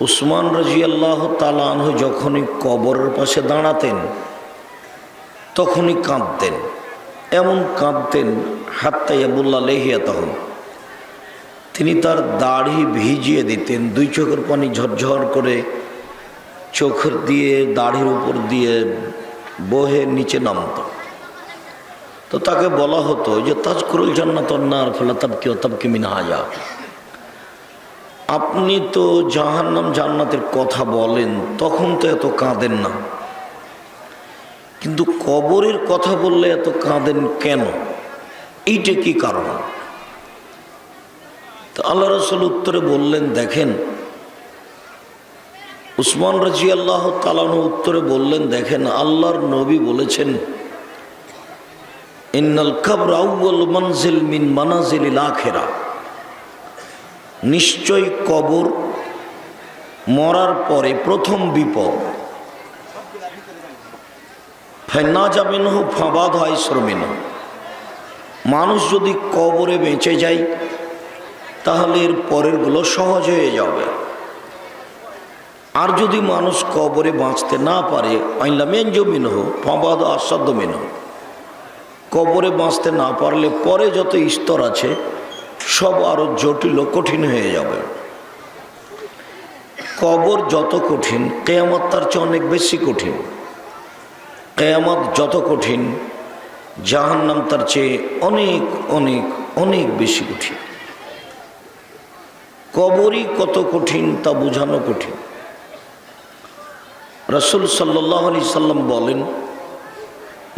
উসমান রাদিয়াল্লাহু তাআলা আনহু যখনই কবরের পাশে দাঁড়াতেন তখনই কাঁদতেন, এমন কাঁদতেন হাত্তা ইয়াবুল্লা লেহিয়াতাহু, তিনি তার দাড়ি ভিজিয়ে দিতেন, দুই চোখের পানি ঝরঝর করে চোখের দিয়ে দাড়ির উপর দিয়ে বহে নিচে নামত। তো তাকে বলা হতো যে তাজকুরুল জান্নাত ওয়ান নার ফালা তাবকি ওয়া তাবকি মিন হাজা, আপনি তো জাহান্নাম জান্নাতের কথা বলেন, তখন তো এত কাঁদেন না, কিন্তু কবরের কথা বললে এত কাঁদেন কেন? এইটা কি কারণ? তো আল্লাহ রাসূল উত্তরে বললেন, দেখেন, উসমান রাদিয়াল্লাহু তাআলা উত্তরে বললেন, দেখেন, আল্লাহর নবী বলেছেন, ইন্নাল কবর আউয়াল মানজিল মিন মানাজিলিল আখিরা, নিশ্চয় কবর মরার পরে প্রথম বিপদ। ফান্নাজা মিনহু ফাবাদা আইসর মিনহু, মানুষ যদি কবরে বেঁচে যায় তাহলে এর পরেরগুলো সহজ হয়ে যাবে। আর যদি মানুষ কবরে বাঁচতে না পারে, আইলা মেনজো মিনহু ফাবাদা আসাদ্দ মিনহু, কবরে বাঁচতে না পারলে পরে যত স্তর আছে সব আরো জটিল ও কঠিন হয়ে যাবে। কবর যত কঠিন, কিয়ামত তার চেয়ে অনেক বেশি কঠিন। কিয়ামত যত কঠিন, জাহান্নাম তার চেয়ে অনেক অনেক অনেক বেশি কঠিন। কবরই কত কঠিন তা বোঝানো কঠিন। রাসূল সাল্লাল্লাহু আলাইহি সাল্লাম বলেন,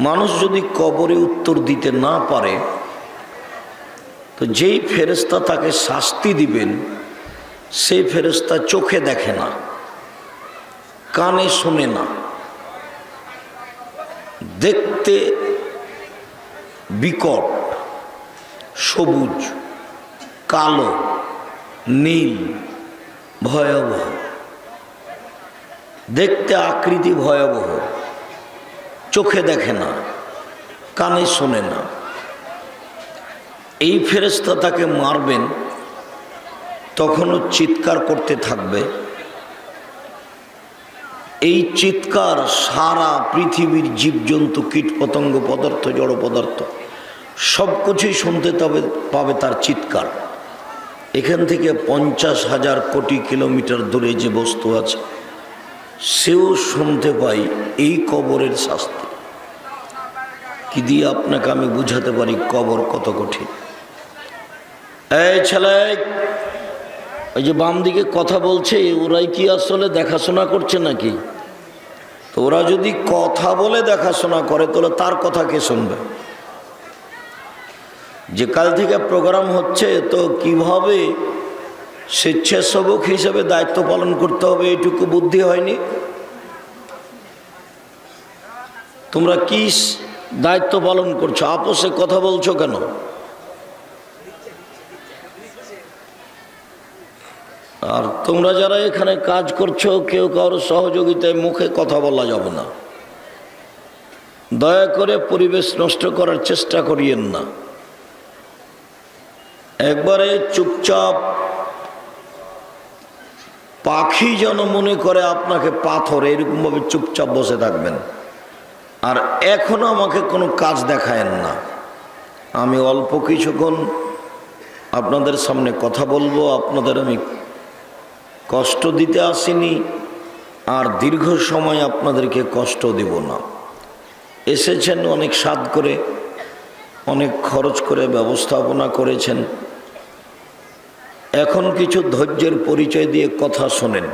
মানুষ যদি কবরে উত্তর দিতে না পারে তো যেই ফেরেশতা তাকে শাস্তি দিবেন সেই ফেরেশতা চোখে দেখে না, কানে শোনে না, দেখতে বিকট, সবুজ, কালো, নীল, ভয়াবহ, দেখতে আকৃতি ভয়াবহ, চোখে দেখে না, কানে শোনে না। এই ফেরেশতা তাকে মারবেন, তখনও চিৎকার করতে থাকবে। এই চিৎকার সারা পৃথিবীর জীবজন্তু, কীটপতঙ্গ, পদার্থ, জড় পদার্থ সব কিছুই শুনতে পাবে তার চিৎকার। এখান থেকে 50,000 কোটি কিলোমিটার দূরে যে বস্তু আছে সেও শুনতে পাই এই কবরের শাস্তি। কি দিয়ে আপনাকে আমি বুঝাতে পারি কবর কত কঠিন? এই ছেলে, ওই যে বাম দিকে কথা বলছে, ওরাই কি আসলে দেখাশোনা করছে নাকি? তো ওরা যদি কথা বলে দেখাশোনা করে তাহলে তার কথা কে শুনবে? যে কাল থেকে প্রোগ্রাম হচ্ছে, তো কিভাবে স্বেচ্ছাসেবক হিসেবে দায়িত্ব পালন করতে হবে এইটুকু বুদ্ধি হয়নি? তোমরা কি দায়িত্ব পালন করছো? আপোষে কথা বলছো কেন? আর তোমরা যারা এখানে কাজ করছো, কেউ কারোর সহযোগিতায় মুখে কথা বলা যাবে না। দয়া করে পরিবেশ নষ্ট করার চেষ্টা করিয়েন না। একবারে চুপচাপ, পাখি যেন মনে করে আপনাকে পাথর, এরকমভাবে চুপচাপ বসে থাকবেন। আর এখনো আমাকে কোনো কাজ দেখায়েন না। আমি অল্প কিছুক্ষণ আপনাদের সামনে কথা বলবো, আপনাদের আমি কষ্ট দিতে আসিনি, আর দীর্ঘ সময় আপনাদেরকে কষ্ট দেব না। এসেছেন অনেক সাধ করে, অনেক খরচ করে ব্যবস্থাপনা করেছেন, এখন কিছু ধৈর্যের পরিচয় দিয়ে কথা শোনেন।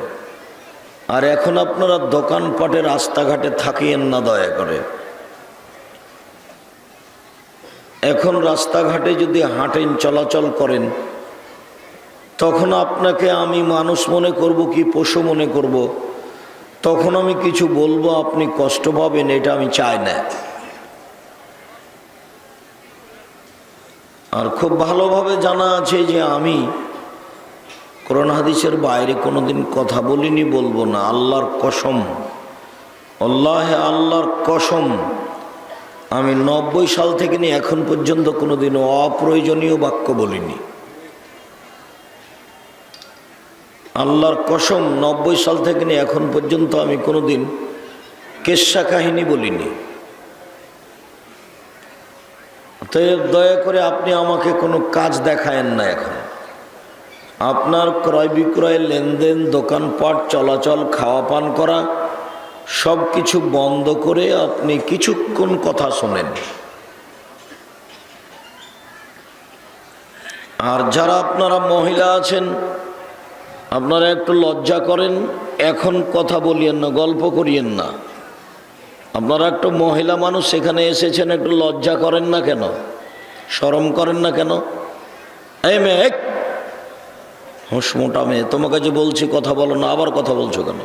আর এখন আপনারা দোকানপাটে, রাস্তাঘাটে থাকিয়েন না দয়া করে। এখন রাস্তাঘাটে যদি হাঁটেন, চলাচল করেন, তখন আপনাকে আমি মানুষ মনে করব কি পশু মনে করব? তখন আমি কিছু বলবো, আপনি কষ্ট পাবেন, এটা আমি চাই না। আর খুব ভালোভাবে জানা আছে যে আমি কোরআন হাদিসের বাইরে কোনোদিন কথা বলিনি, বলবো না। আল্লাহর কসম, আল্লাহে আল্লাহর কসম, আমি 90 সাল থেকে নিয়ে এখন পর্যন্ত কোনোদিন অপ্রয়োজনীয় বাক্য বলিনি। আল্লাহর কসম 90 সাল থেকে নিয়ে এখন পর্যন্ত আমি কোনোদিন কেচ্ছা কাহিনী বলিনি। তাই দয়া করে আপনি আমাকে কোনো কাজ দেখায়েন না। এখন আপনার ক্রয় বিক্রয়, লেনদেন, দোকানপাট, চলাচল, খাওয়া পান করা সব কিছু বন্ধ করে আপনি কিছুক্ষণ কথা শোনেন। আর যারা আপনারা মহিলা আছেন, আপনারা একটু লজ্জা করেন, এখন কথা বলিয়েন না, গল্প করিয়েন না। আপনারা একটু মহিলা মানুষ সেখানে এসেছেন, একটু লজ্জা করেন না কেন? শরম করেন না কেন? এই মেয়ে, হোসমোটা মেয়ে, তোমাকে যে বলছি কথা বলো না, আবার কথা বলছো কেন?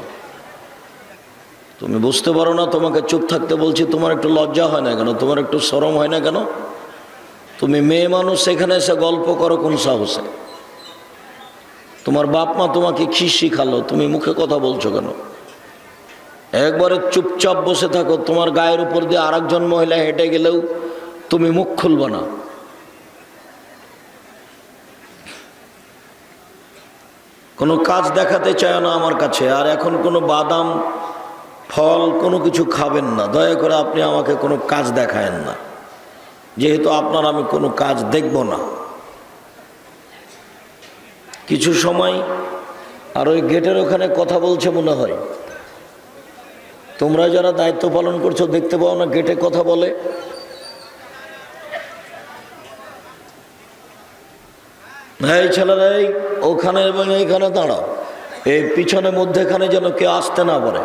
তুমি বুঝতে পারো না তোমাকে চুপ থাকতে বলছি? তোমার একটু লজ্জা হয় না কেন? তোমার একটু শরম হয় না কেন? তুমি মেয়ে মানুষ সেখানে এসে গল্প করো কোন সাহসে? তোমার বাপ মা তোমাকে কি শিখালো? তুমি মুখে কথা বলছো কেন? একবারে চুপচাপ বসে থাকো। তোমার গায়ের উপর দিয়ে আরেকজন মহিলা হেঁটে গেলেও তুমি মুখ খুলবে না। কোনো কাজ দেখাতে চায় না আমার কাছে। আর এখন কোনো বাদাম, ফল কোনো কিছু খাবেন না। দয়া করে আপনি আমাকে কোনো কাজ দেখায়েন না, যেহেতু আপনার আমি কোনো কাজ দেখব না। কিছু সময় আর ওই গেটের ওখানে কথা বলছে মনে হয়। তোমরা যারা দায়িত্ব পালন করছো দেখতে পাও না গেটে কথা বলে? এই ছেলেরা, এই ওখানে এবং এইখানে দাঁড়াও, এই পিছনে মধ্যেখানে যেন কেউ আসতে না পারে।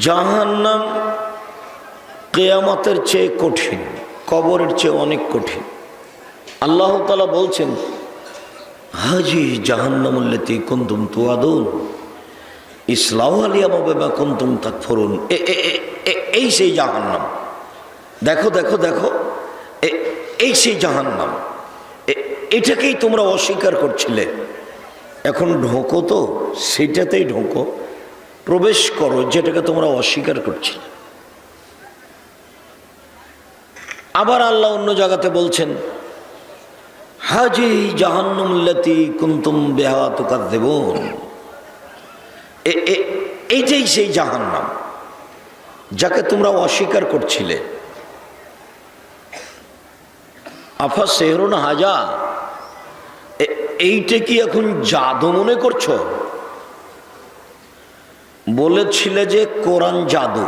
জাহান্নাম কিয়ামতের চেয়ে কঠিন, কবরের চেয়ে অনেক কঠিন। আল্লাহ তাআলা বলছেন, হাজি জাহান্নামুল্লাতী কুনতুম তুআদুন ইসলাউহা লিয়াওমা বিমা কুনতুম তাকফুরুন। এই সেই জাহান্নাম। দেখো দেখো দেখো, এই সেই জাহান্নাম। এটাকেই তোমরা অস্বীকার করছিলে। এখন ঢোকো তো সেটাতেই ঢোকো, প্রবেশ করো যেটাকে তোমরা অস্বীকার করছিলে। আবার আল্লাহ অন্য জায়গাতে বলছেন, হাজি জাহান্নামুল্লাতী কুনতুম বিহা তুকাযযিবুন। এইটাই সেই জাহান্নাম যাকে তোমরা অস্বীকার করছিলে। আফা সেহরুন হাজা, এইটা কি এখন জাদু মনে করছো? বলেছিলে যে কোরআন জাদু,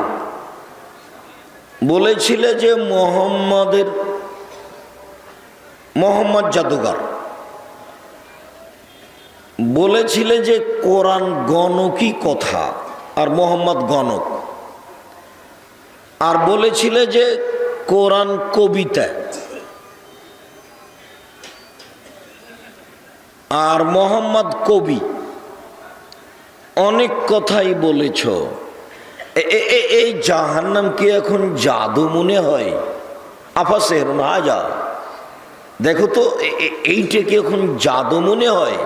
বলেছিলে যে মোহাম্মদ জাদুঘর, বলেছিলে যে কোরআন গণকই কথা আর মোহাম্মদ গণক, আর বলেছিলে যে কোরআন কবিতা আর মোহাম্মদ কবি। অনেক কথাই বলেছ। এই জাহান্নাম কি এখন জাদু মনে হয়? আফা সেহরুন হাজা, দেখো তো এইটা কি এখন জাদু মনে হয়?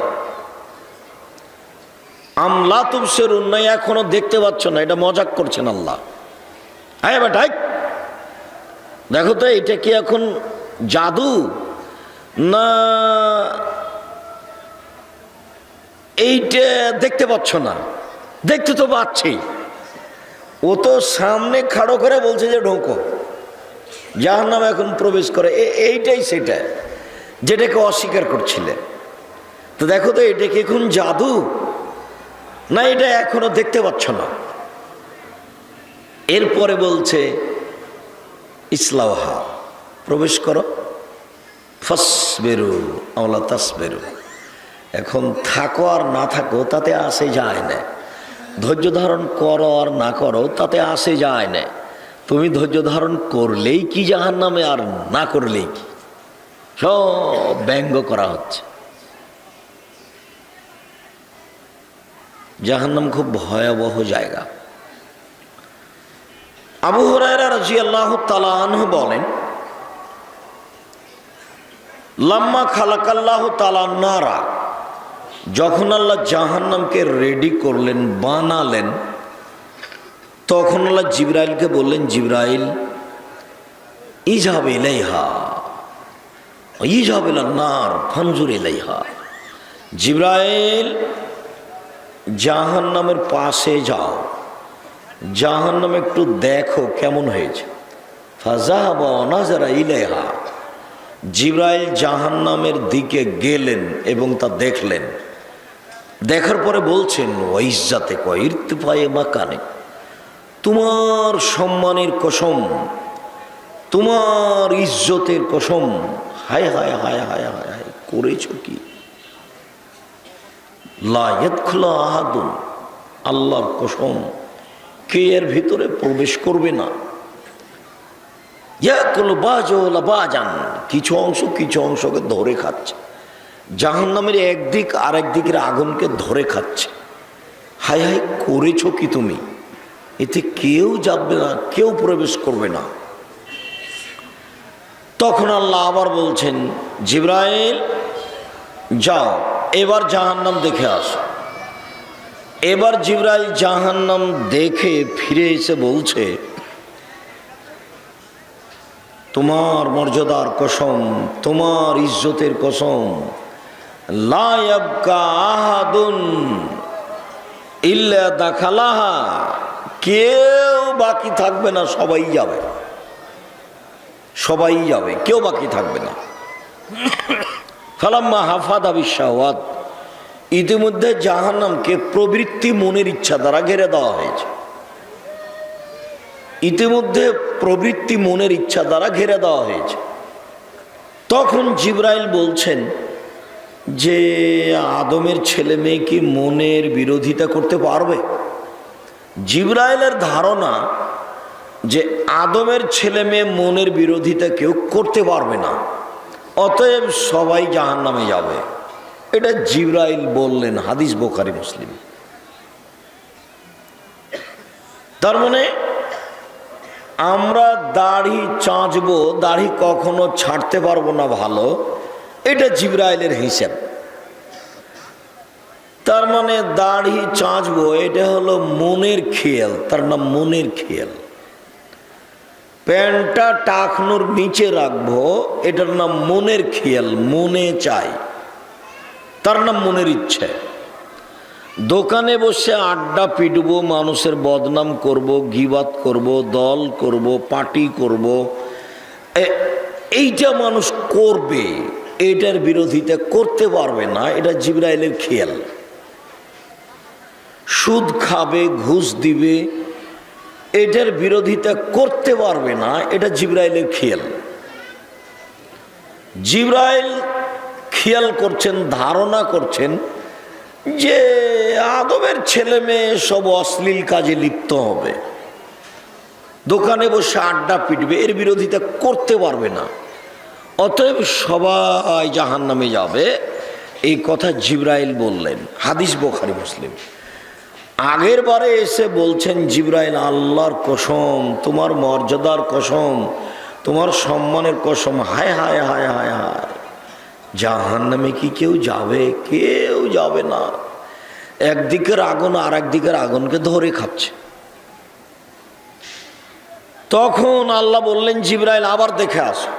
আমলা তুবসিরুন, না এখনো দেখতে পাচ্ছ না? এটা মজাক করছেন আল্লাহ। হ্যাঁ বেটা, দেখো তো এটা কি এখন জাদু, না এইটা দেখতে পাচ্ছ না? দেখতে তো পাচ্ছি। ও তো সামনে খাড়ো করে বলছে যে ঢোকো, জাহান্নামে এখন প্রবেশ করে। এইটাই সেটা যেটাকে অস্বীকার করছিলে। তো দেখো তো এটা কি এখন জাদু, না এটা এখনো দেখতে পাচ্ছ না? এরপরে বলছে ইসলাউহা, প্রবেশ করো। ফাসবিরু আও লা তাসবিরু, এখন থাকো আর না থাকো তাতে আসে যায় না। ধৈর্য ধারণ করো আর না করো তাতে আসে যায় না। তুমি ধৈর্য ধারণ করলেই কি জাহান্নামে, আর না করলেই কি? সব ব্যঙ্গ করা হচ্ছে। জাহান্নাম খুব ভয়াবহ জায়গা। আবু হুরায়রা রাদিয়াল্লাহু তাআলা আনহু বলেন, লাম্মা খালাকাল্লাহু তাআলা নারা, যখন আল্লাহ জাহান্নামকে রেডি করলেন, বানালেন, তখন আল্লাহ জিবরাইলকে বললেন, জিবরাইল ইযহাব ইলাইহা ইযহাব ইলান নার ফানজুর ইলাইহা, জিবরাইল জাহান্নামের পাশে যাও, জাহান্নাম একটু দেখো কেমন হয়েছে। ফাযাহাবা ওয়া নাযারা ইলাইহা, জিবরাইল জাহান্নামের দিকে গেলেন এবং তা দেখলেন। দেখার পরে বলছেন ওয়া ইজ্জাতে ওয়া ইরতিফায়ে মাকানে, তোমার সম্মানের কসম, তোমার ইজ্জতের কসম, হায় হায় হায় হায় হায় হায়, করেছ কি? লা ইয়াদখুলু আহাদুন, আল্লাহর কসম, কে এর ভিতরে প্রবেশ করবে না। ইয়াকুলু বাজুলা বাজান, কিছু অংশকে ধরে খাচ্ছে। জাহান্নামের একদিক আর একদিকের আগুনকে ধরে খাচ্ছে। হায় হায়, করেছ কি তুমি? এতে কেউ যাবে না, কেউ প্রবেশ করবে না। তখন আল্লাহ আবার বলছেন, জিবরাইল যাও, এবার জাহান্নাম দেখে আসো। এবার জিবরাইল জাহান্নাম দেখে ফিরে এসে বলছে, তোমার মর্যাদার কসম, তোমার ইজ্জতের কসম, লা ইয়াবকা আহাদুন ইল্লা দাখালাহা, কেউ বাকি থাকবে না, সবাই যাবে, সবাই যাবে, কেউ বাকি থাকবে না। ফালাম্মা হাফাদা বিশাওয়াত, ইতিমধ্যে জাহান্নামকে প্রবৃত্তি মনের ইচ্ছা দ্বারা ঘেরে দেওয়া হয়েছে। ইতিমধ্যে প্রবৃত্তি মনের ইচ্ছা দ্বারা ঘেরে দেওয়া হয়েছে। তখন জিবরাইল বলছেন যে আদমের ছেলে মেয়ে কি মনের বিরোধিতা করতে পারবে? জিবরাইলের ধারণা যে আদমের ছেলে মেয়ে মনের বিরোধিতা কেউ করতে পারবে না, অতএব সবাই জাহান্নামে যাবে। এটা জিবরাইল বললেন, হাদিস বুখারী মুসলিম। তার মানে আমরা দাড়ি চাঁচবো, দাড়ি কখনো ছাড়তে পারবো না, ভালো, এটা জিবরাইলের হিসাব। তার মানে দাড়ি চাঁচবো, এটা হলো মনের খেয়াল, তার নাম মনের খেয়াল। প্যান্টটা টাকনুর নিচে রাখবো, এটার নাম মনের খেয়াল, মনে চাই, তার নাম মনের ইচ্ছে। দোকানে বসে আড্ডা পিটবো, মানুষের বদনাম করব, গীবাত করব, দল করব, পার্টি করব, এইটা মানুষ করবে, এইটার বিরোধিতা করতে পারবে না, এটা জিবরাইলের খেয়াল। সুদ খাবে, ঘুষ দিবে, এটার বিরোধিতা করতে পারবে না, এটা জিবরাইলের খেয়াল। জিবরাইল খেয়াল করছেন, ধারণা করছেন যে আদমের ছেলে মেয়ে সব অশ্লীল কাজে লিপ্ত হবে, দোকানে বসে আড্ডা পিটবে, এর বিরোধিতা করতে পারবে না, অতএব সবাই জাহান্নামে যাবে। এই কথা জিবরাইল বললেন, হাদিস বুখারী মুসলিম। আগের বারে এসে বলছেন জিবরাইল, আল্লাহর কসম, তোমার মর্যাদার কসম, তোমার সম্মানের কসম, হায় হায় হায় হায় হায়, জাহান্নামে কি কেউ যাবে? কেউ যাবে না। একদিকের আগুন আর একদিকের আগুনকে ধরে খাচ্ছে। তখন আল্লাহ বললেন, জিবরাইল আবার দেখে আসো।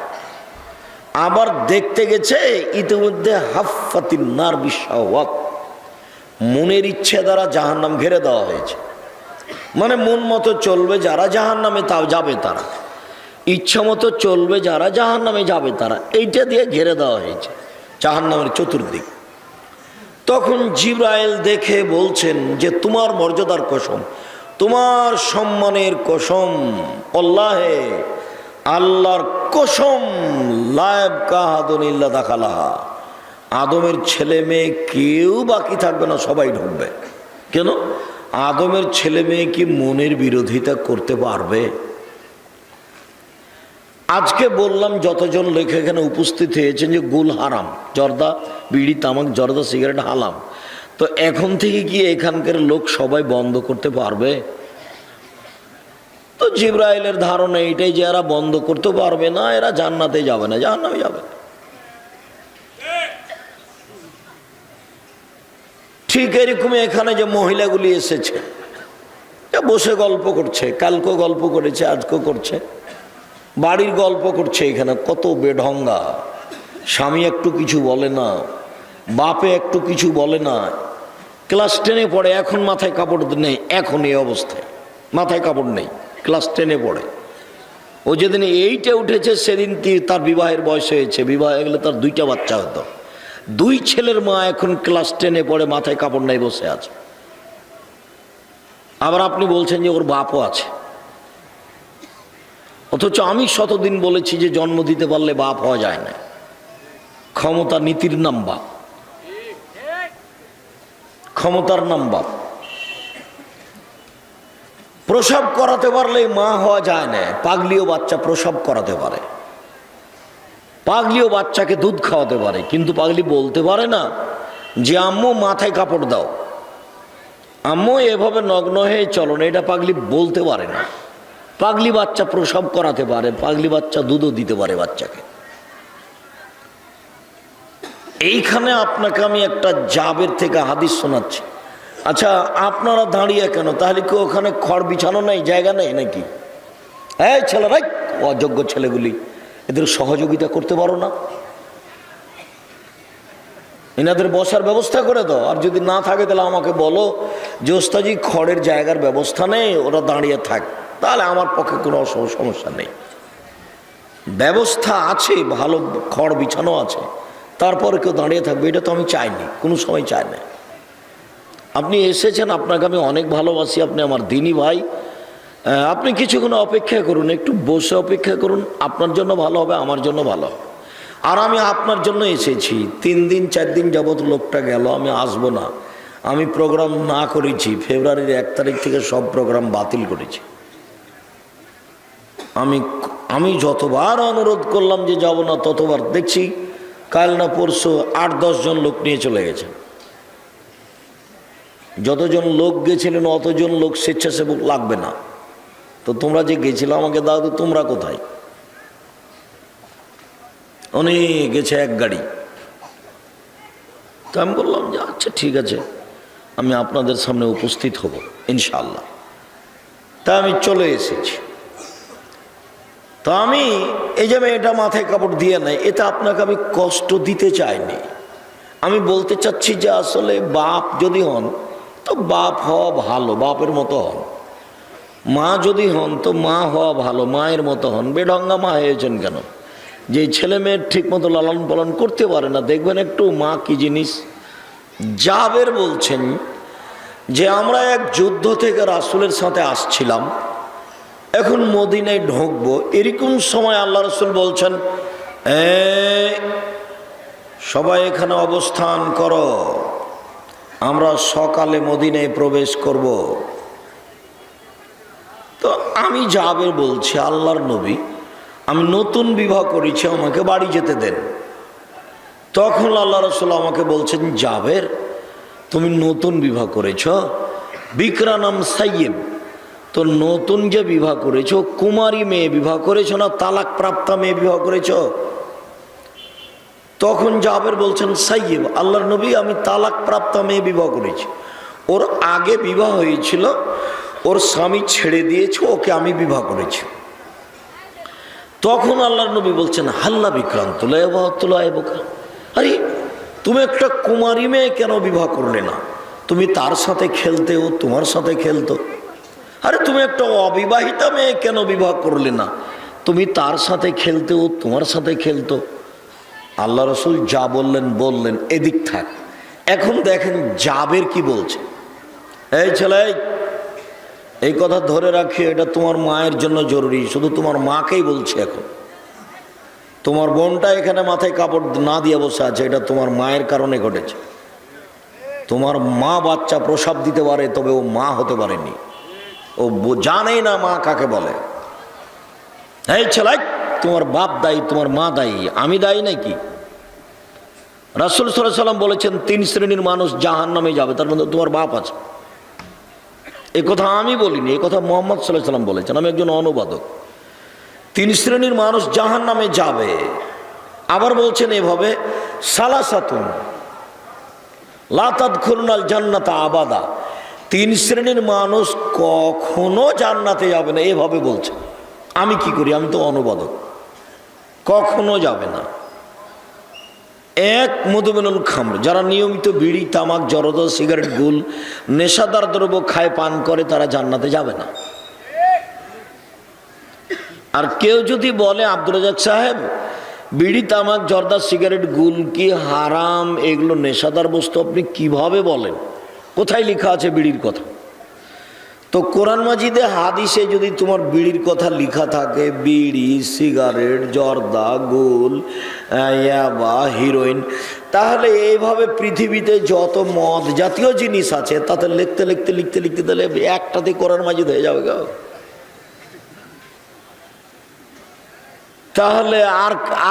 আবার দেখতে গেছে, ইতিমধ্যে হাফাতিন নার বিশাওয়াত, মনের ইচ্ছে দ্বারা জাহান্নাম ঘেরে দেওয়া হয়েছে। মানে মন মতো চলবে যারা জাহান্নামে, তাও যাবে তারা, ইচ্ছা মতো চলবে যারা জাহান্নামে যাবে তারা, এইটা দিয়ে ঘেরে দেওয়া হয়েছে জাহান্নামের চতুর্দিক। তখন জিবরাইল দেখে বলছেন যে তোমার মর্যাদার কসম, তোমার সম্মানের কসম, আল্লাহে, আল্লাহর কসম, লা ইয়াবকা আহাদুন ইল্লা দাখালাহা, আদমের ছেলে মেয়ে কেউ বাকি থাকবে না, সবাই ঢুকবে। কেন? আদমের ছেলে মেয়ে কি মনের বিরোধিতা করতে পারবে? আজকে বললাম যতজন লোক এখানে উপস্থিত হয়েছেন যে গুল হারাম, জর্দা, বিড়ি, তামাক, জর্দা, সিগারেট হারাম, তো এখন থেকে কি এখানকার লোক সবাই বন্ধ করতে পারবে? তো জিবরাইলের ধারণা এইটাই যে এরা বন্ধ করতে পারবে না, এরা জান্নাতে যাবে না, জাহান্নামে যাবে। ঠিক এরকমই এখানে যে মহিলাগুলি এসেছে, বসে গল্প করছে, কালকেও গল্প করেছে, আজকেও করছে, বাড়ির গল্প করছে। এখানে কত বেঢঙ্গা, স্বামী একটু কিছু বলে না, বাপে একটু কিছু বলে না, ক্লাস 10-এ পড়ে, এখন মাথায় কাপড় নেই, এখন এই অবস্থায় মাথায় কাপড় নেই, ক্লাস 10-এ পড়ে। ও যেদিন 8-এ উঠেছে সেদিন তার বিবাহের বয়স হয়েছে, বিবাহ হয়ে গেলে তার 2টা বাচ্চা হতো। 2 ছেলের মা এখন ক্লাস 10-এ পড়ে, মাথায় কাপড় নেই, বসে আছে। আবার আপনি বলছেন যে ওর বাপও আছে, অথচ আমি শতদিন বলেছি যে জন্ম দিতে পারলে বাপ হওয়া যায় না। ক্ষমতা নীতির নাম বাপ, ক্ষমতার নাম বাপ। প্রসব করাতে পারলে মা হওয়া যায় না। পাগলিও বাচ্চা প্রসব করাতে পারে, পাগলিও বাচ্চাকে দুধ খাওয়াতে পারে, কিন্তু পাগলি বলতে পারে না যে আম্মু মাথায় কাপড় দাও, আম্মু এভাবে নগ্ন হয়ে চলো না, এটা পাগলি বলতে পারে না। পাগলি বাচ্চা প্রসব করাতে পারে, পাগলি বাচ্চা দুধও দিতে পারে বাচ্চাকে। এইখানে আপনাকে আমি একটা জাবের থেকে হাদিস শোনাচ্ছি। আচ্ছা, আপনারা দাঁড়িয়ে কেন? তাহলে কি ওখানে খড় বিছানো নেই, জায়গা নেই নাকি? এই ছেলেরাই, অযোগ্য ছেলেগুলি, এদের সহযোগিতা করতে পারো না? এনাদের বসার ব্যবস্থা করে দাও। আর যদি না থাকে তাহলে আমাকে বলো যে ওস্তাজি খড়ের জায়গার ব্যবস্থা নেই, ওরা দাঁড়িয়ে থাক, তাহলে আমার পক্ষে কোনো সমস্যা নেই। ব্যবস্থা আছে, ভালো খড় বিছানো আছে, তারপরে কেউ দাঁড়িয়ে থাকবে, এটা তো আমি চাইনি, কোনো সময় চাই না। আপনি এসেছেন, আপনাকে আমি অনেক ভালোবাসি, আপনি আমার দিনী ভাই। আপনি কিছুক্ষণ অপেক্ষা করুন, একটু বসে অপেক্ষা করুন, আপনার জন্য ভালো হবে, আমার জন্য ভালো হবে। আর আমি আপনার জন্য এসেছি। 3 দিন 4 দিন যাবৎ লোকটা গেল, আমি আসবো না, আমি প্রোগ্রাম না করেছি, ফেব্রুয়ারির 1 তারিখ থেকে সব প্রোগ্রাম বাতিল করেছি। আমি যতবার অনুরোধ করলাম যে যাব না, ততবার দেখছি কাল না পরশু 8-10 জন লোক নিয়ে চলে গেছে। যতজন লোক গেছিলেন অতজন লোক স্বেচ্ছাসেবক লাগবে না। তো তোমরা যে গেছিলে আমাকে দাও তো, তোমরা কোথায়? অনেক গেছে, 1 গাড়ি। তো আমি বললাম যে আচ্ছা ঠিক আছে, আমি আপনাদের সামনে উপস্থিত হব ইনশাআল্লাহ। তা আমি চলে এসেছি। তো আমি এই যে এটা মাথায় কাপড় দিয়ে নাই, এটা আপনাকে আমি কষ্ট দিতে চাইনি। আমি বলতে চাচ্ছি যে আসলে বাপ যদি হন তো বাপ হওয়া ভালো, বাপের মতো হন। মা যদি হন তো মা হওয়া ভালো, মায়ের মতো হন। বেঢঙ্গা মা হয়েছেন কেন? যে ছেলে মেয়ের ঠিক মতো লালন পালন করতে পারে না, দেখবেন একটু মা কি জিনিস। জাবের বলছেন যে আমরা এক যুদ্ধ থেকে রাসূলের সাথে আসছিলাম, এখন মদিনায় ঢুকবো, এরকম সময় আল্লাহ রাসূল বলছেন সবাই এখানে অবস্থান করো, আমরা সকালে মদিনায় প্রবেশ করব। তো আমি জাবের বলছি, আল্লাহর নবী, আমি নতুন বিবাহ করেছি, আমাকে বাড়ি যেতে দেন। তখন আল্লাহ রাসূল আমাকে বলছেন, জাবের তুমি নতুন বিবাহ করেছ, বিকরা নাম সাইয়েব, তো নতুন যে বিবাহ করেছ কুমারী মেয়ে বিবাহ করেছ না তালাক প্রাপ্তা মেয়ে বিবাহ করেছ? তখন জাবের বলছেন, সাইয়েব, আল্লাহর নবী আমি তালাক প্রাপ্তা মেয়ে বিবাহ করেছি। ওর আগে বিবাহ হয়েছিল, ওর স্বামী ছেড়ে দিয়েছে, ওকে আমি বিবাহ করেছি। তখন আল্লাহর নবী বলছেন, হাল্লা বিক্রান্ত বোকা, আরে তুমি একটা কুমারী মেয়ে কেন বিবাহ করলে না? তুমি তার সাথে খেলতে, ও তোমার সাথে খেলতো। আরে তুমি একটা অবিবাহিতা মেয়ে কেন বিবাহ করলে না? তুমি তার সাথে খেলতে, ও তোমার সাথে খেলতো। আল্লাহ রাসূল যা বললেন এদিক থাক। এখন দেখেন জাবের কি বলছে। এই ছেলে, এই কথা ধরে রাখি, এটা তোমার মায়ের জন্য জরুরি, শুধু তোমার মাকেই বলছি। এখন তোমার বোনটা এখানে মাথায় কাপড় না দিয়ে বসে আছে, এটা তোমার মায়ের কারণে ঘটেছে। তোমার মা বাচ্চা প্রসব দিতে পারে, তবে ও মা হতে পারেনি, ও জানেই না মা কাকে বলে। এই ছেলে, তোমার বাপ দায়ী, তোমার মা দায়ী, আমি দায়ী নাকি? রাসূল সাল্লাল্লাহু আলাইহি ওয়াসাল্লাম বলেছেন 3 শ্রেণীর মানুষ জাহান্নামে যাবে, তার মধ্যে তোমার বাপ আছে। এই কথা আমি বলিনি, এই কথা মুহাম্মদ সাল্লাল্লাহু আলাইহি ওয়াসাল্লাম বলেছেন, আমি একজন অনুবাদক। 3 শ্রেণীর মানুষ জাহান্নামে যাবে। আবার বলছেন এভাবে, সালাসাতুন লা তাদখুলুনাল জান্নাতা আবাদা, 3 শ্রেণীর মানুষ কখনো জান্নাতে যাবে না, এভাবে বলছে। আমি কি করি? আমি তো অনুবাদক, কখনো যাবে না। এক মধুমেনুল খামর, যারা নিয়মিত বিড়ি, তামাক, জর্দা, সিগারেট, গুল, নেশাদার দ্রব্য খায়, পান করে, তারা জান্নাতে যাবে না। আর কেউ যদি বলে আব্দুর রাজ্জাক সাহেব বিড়ি, তামাক, জর্দা, সিগারেট, গুল কি হারাম, এগুলো নেশাদার বস্তু, আপনি কিভাবে বলেন? কোথায় লেখা আছে বিড়ির কথা? তো কোরআন মাজিদে, হাদিসে যদি তোমার বিড়ির কথা লেখা থাকে, বিড়ি, সিগারেট, জর্দা, গুল, ইয়াবা, হিরোইন, তাহলে এইভাবে পৃথিবীতে যত মদ জাতীয় জিনিস আছে তাতে লিখতে লিখতে লিখতে লিখতে তাহলে একটাতে কোরআন মাজিদ হয়ে যাবে গো। তাহলে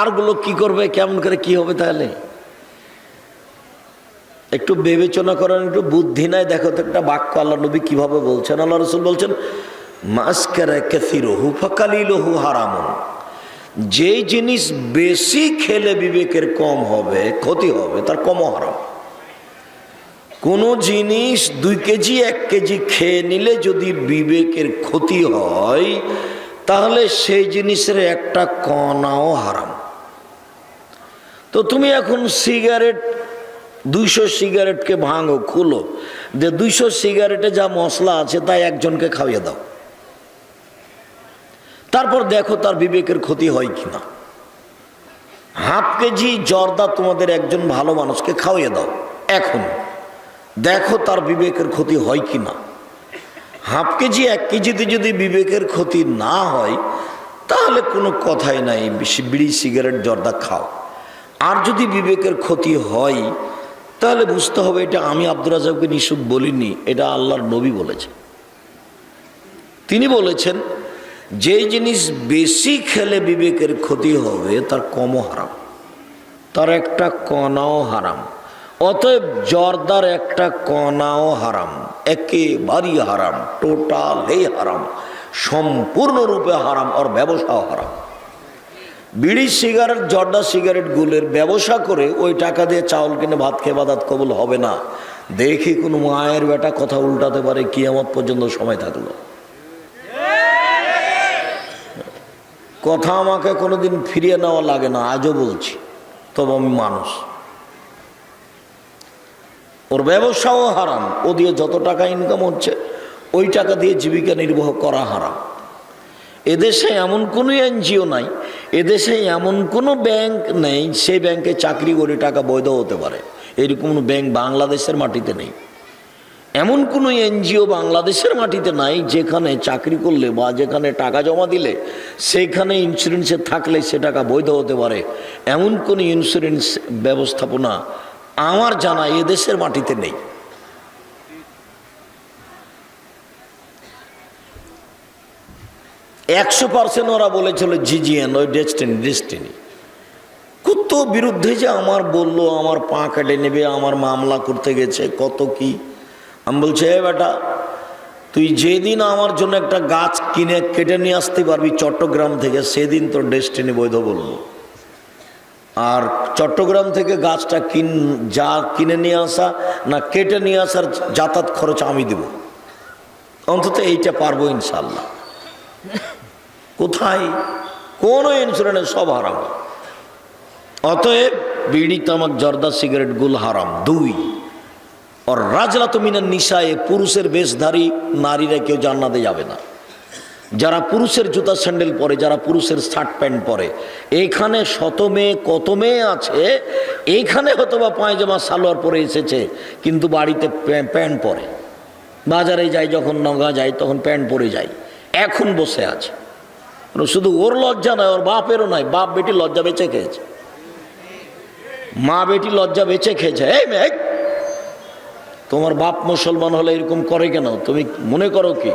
আরগুলো কি করবে, কেমন করে কি হবে? তাহলে একটু বিবেচনা করেন, একটু বুদ্ধি নাই। দেখো তো একটা বাক্য আল্লাহ নবী কিভাবে বলছেন। আল্লাহ রাসূল বলছেন মাসকারা কাসিরুহু ফাকালিলুহু হারামুন, যে জিনিস বেশি খেলে বিবেকের কম হবে, ক্ষতি হবে, তার কমও হারাম। কোনো জিনিস 2 কেজি 1 কেজি খেয়ে নিলে যদি বিবেকের ক্ষতি হয়, তাহলে সেই জিনিসের একটা কণাও হারাম। তো তুমি এখন সিগারেট 200 সিগারেটকে ভাঙো, খুলো, যে 200 সিগারেটে যা মশলা আছে তাই একজনকে খাইয়ে দাও, তারপর দেখো তার বিবেকের ক্ষতি হয় কিনা। 1/2 কেজি জর্দা তোমাদের একজন ভালো মানুষকে খাওয়িয়ে দাও, এখন দেখো তার বিবেকের ক্ষতি হয় কিনা। 1/2 কেজি 1 কেজিতে যদি বিবেকের ক্ষতি না হয়, তাহলে কোনো কথাই নাই, বিড়ি, সিগারেট, জর্দা খাও। আর যদি বিবেকের ক্ষতি হয়, তাহলে বুঝতে হবে এটা আমি আব্দুর রাজ্জাককে নিষেধ বলিনি, এটা আল্লাহর নবী বলেছেন। তিনি বলেছেন যে জিনিস বেশি খেলে বিবেকের ক্ষতি হবে তার কমও হারাম, তার একটা কণাও হারাম। অতএব জর্দার একটা কণাও হারাম, একেবারেই হারাম, টোটালি হারাম, সম্পূর্ণরূপে হারাম। ওর ব্যবসাও হারাম। বিড়ি, সিগারেট, জর্দা, সিগারেট, গুলের ব্যবসা করে ওই টাকা দিয়ে চাউল কিনে ভাত খেয়ে বাদাত কবুল হবে না। দেখি কোনো মায়ের বেটা কথা উল্টাতে পারে, কিয়ামত পর্যন্ত সময় থাকলো। কথা আমাকে কোনোদিন ফিরিয়ে নেওয়া লাগে না, আজও বলছি, তবে আমি মানুষ। ওর ব্যবসাও হারাম, ও দিয়ে যত টাকা ইনকাম হচ্ছে ওই টাকা দিয়ে জীবিকা নির্বাহ করা হারাম। এদেশে এমন কোনো এনজিও নাই, এদেশে এমন কোনো ব্যাংক নেই সেই ব্যাংকে চাকরি করে টাকা বৈধ হতে পারে, এরকম কোনো ব্যাংক বাংলাদেশের মাটিতে নেই। এমন কোনো এনজিও বাংলাদেশের মাটিতে নাই যেখানে চাকরি করলে বা যেখানে টাকা জমা দিলে সেখানে ইন্স্যুরেন্সে থাকলে সে টাকা বৈধ হতে পারে, এমন কোনো ইন্স্যুরেন্স ব্যবস্থাপনা আমার জানা এদেশের মাটিতে নেই। %100 ওরা বলেছিল জিজিএন, ওই ডেস্টিনি কত বিরুদ্ধে যে আমার বললো, আমার পা কেটে নেবে, আমার মামলা করতে গেছে, কত কি। আমি বলছি এ বেটা, তুই যেদিন আমার জন্য একটা গাছ কিনে কেটে নিয়ে আসতে পারবি চট্টগ্রাম থেকে, সেদিন তোর ডেস্টিনি বৈধ বলবো। আর চট্টগ্রাম থেকে গাছটা কিনে নিয়ে আসা না কেটে নিয়ে আসার যাতায়াত খরচ আমি দেব, অন্তত এইটা পারবো ইনশাল্লাহ। কোথায় কোন ইন্স্যুরেন্স, সব হারাম। অতএব বিড়ি, তামাক, জর্দা, সিগারেট, গুল হারাম। 2 আর রাজলাত মিনান নিসায়ে, পুরুষের বেশধারী নারীরা কেউ জান্নাতে যাবে না। যারা পুরুষের জুতা স্যান্ডেল পরে, যারা পুরুষের শার্ট প্যান্ট পরে, এইখানে শত মেয়ে কত মেয়ে আছে, এইখানে হয়তো বা পায়জামা সালোয়ার পরে এসেছে কিন্তু বাড়িতে প্যান্ট পরে, বাজারে যাই যখন নগা যায় তখন প্যান্ট পরে যায়, এখন বসে আছে। শুধু ওর লজ্জা নয়, ওর বাপেরও নয়, বাপ বেটি লজ্জা বেঁচে খেয়েছে, মা বেটি লজ্জা বেঁচে খেয়েছে। এই মেয়ে, তোমার বাপ মুসলমান হলে এরকম করে কেন? তুমি মনে করো কি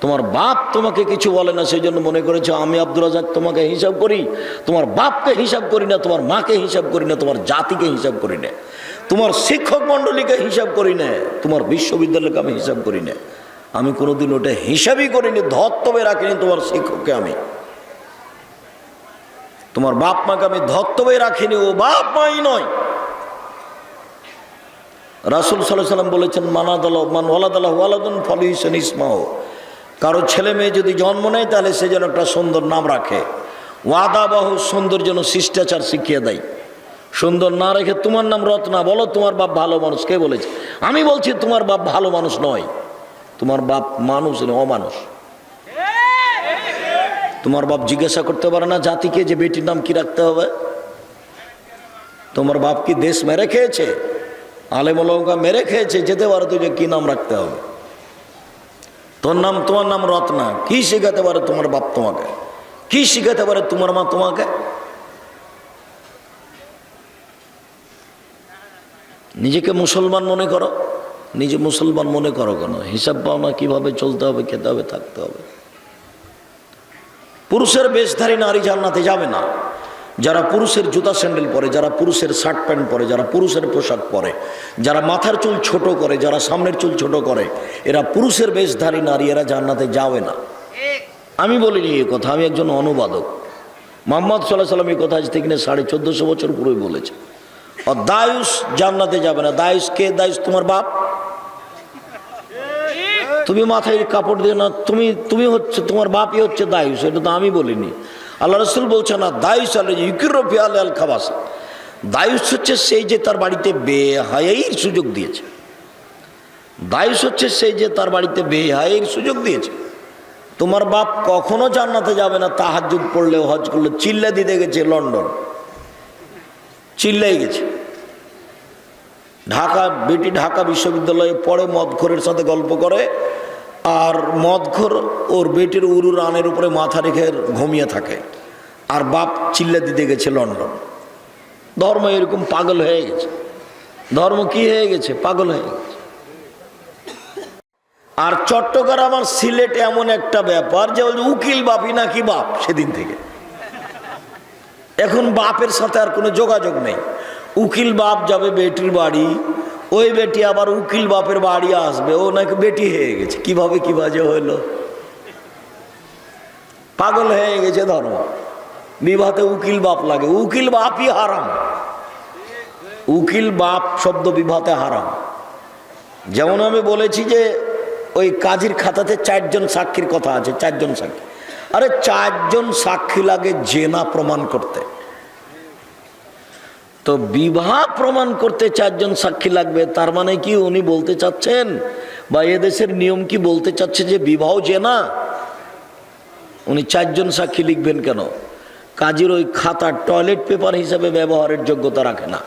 তোমার বাপ তোমাকে কিছু বলে না সেই জন্য মনে করেছো আমি আব্দুর রাজ্জাক তোমাকে হিসাব করি? তোমার বাপকে হিসাব করি না, তোমার মাকে হিসাব করি না, তোমার জাতিকে হিসাব করি না, তোমার শিক্ষক মণ্ডলীকে হিসাব করি না, তোমার বিশ্ববিদ্যালয়কে আমি হিসাব করি না। আমি কোনোদিন ওটা হিসাবই করিনি, ধর্তব্যে রাখিনি তোমার শিক্ষককে, আমি তোমার বাপ মাকে আমি ধর্তব্যে রাখিনি, ও বাপ মাই নয়। রাসূল সাল্লাল্লাহু আলাইহি ওয়াসাল্লাম বলেছেন মান ওয়ালাদাল্লাহু ওয়ালাদুন ফালিহসিন ইসমাহু, কারো ছেলে মেয়ে যদি জন্ম নেয় তাহলে সে যেন একটা সুন্দর নাম রাখে। ওয়াদাবাহু, সুন্দর যেন শিষ্টাচার শিখিয়ে দেয়। সুন্দর না রেখে তোমার নাম রত্না, বলো তোমার বাপ ভালো মানুষ। কে বলেছে? আমি বলছি তোমার বাপ ভালো মানুষ নয়, তোমার বাপ মানুষ অমানুষ। তোমার বাপ জিজ্ঞাসা করতে পারে না জাতিকে যে বেটির নাম কি রাখতে হবে? তোমার বাপ কি দেশ মেরে খেয়েছে? আলেমুলামা মেরে খেয়েছে, যেতে পারো তো যে কি নাম রাখতে হবে। তোমার নাম রত্না, কি শেখাতে পারে তোমার বাপ তোমাকে? কি শিখাতে পারে তোমার মা তোমাকে? নিজেকে মুসলমান মনে করো, নিজে মুসলমান মনে করো কেন? হিসাব পাও না কিভাবে চলতে হবে, খেতে হবে, থাকতে হবে। পুরুষের বেশধারী নারী জান্নাতে যাবে না। যারা পুরুষের জুতা স্যান্ডেল পরে, যারা পুরুষের শার্ট প্যান্ট পরে, যারা পুরুষের পোশাক পরে, যারা মাথার চুল ছোট করে, যারা সামনের চুল ছোট করে, এরা পুরুষের বেশধারী নারী, এরা জান্নাতে যাবে না। আমি বলিনি এই কথা, আমি একজন অনুবাদক। মুহাম্মদ সাল্লাল্লাহু আলাইহি ওয়াসাল্লাম এই কথা আজ থেকে 1450 বছর পূর্বে বলেছে। আর দায়ুস জান্নাতে যাবে না। দায়ুস কে? দায়ুস তোমার বাপ। তুমি মাথায় কাপড় দিয়ে না, তুমি হচ্ছে, তোমার বাপই হচ্ছে দায়ুস। এটা তো আমি বলিনি, আল্লাহ রাসূল বলছে না। দায়ুস আল খাবাস, দায়ুস হচ্ছে সেই যে তার বাড়িতে বেহায়াইর সুযোগ দিয়েছে। দায়ুস হচ্ছে সেই যে তার বাড়িতে বেহায়াইর সুযোগ দিয়েছে। তোমার বাপ কখনো জান্নাতে যাবে না। তাহাজ্জুদ পড়লে, হজ করলে, চিল্লা দিতে গেছে লন্ডন, চিল্লাই গেছে। বেটি ঢাকা বিশ্ববিদ্যালয়ে পড়ে, মদখোরের সাথে গল্প করে, আর মদখোর ওর বেটির উরু রানের উপরে মাথা রেখে ঘুমিয়ে থাকে, আর বাপ চিল্লা দিতে গেছে লন্ডন। ধর্ম এরকম পাগল হয়ে গেছে। ধর্ম কি হয়ে গেছে? পাগল হয়ে গেছে। আর চট্টগ্রাম আর সিলেটে এমন একটা ব্যাপার যে উকিল বাপই নাকি বাপ সেদিন থেকে। এখন বাপের সাথে আর কোনো যোগাযোগ নেই। উকিল বাপ যাবে বেটির বাড়ি, ওই বেটি আবার উকিল বাপের বাড়ি আসবে, ও নাকি বেটি হয়ে গেছে। কিভাবে কি বাজে হইলো? পাগল হয়ে গেছে ধর্ম। বিবাহতে উকিল বাপ লাগে, উকিল বাপই হারাম। উকিল বাপ শব্দ বিবাহতে হারাম। যেমন আমি বলেছি যে ওই কাজীর খাতাতে 4 জন সাক্ষীর কথা আছে, 4 জন সাক্ষী। আরে 4 জন সাক্ষী লাগে জেনা প্রমাণ করতে, তো বিবাহ প্রমাণ করতে 4 জন সাক্ষী লাগবে। তার মানে কি উনি বলতে চাচ্ছেন, বা এদেশের নিয়ম কি বলতে চাচ্ছে যে বিবাহ জেনা? উনি 4 জন সাক্ষী লিখবেন কেন? কাজীর ওই খাতা টয়লেট পেপার হিসাবে ব্যবহারের যোগ্যতা রাখে না।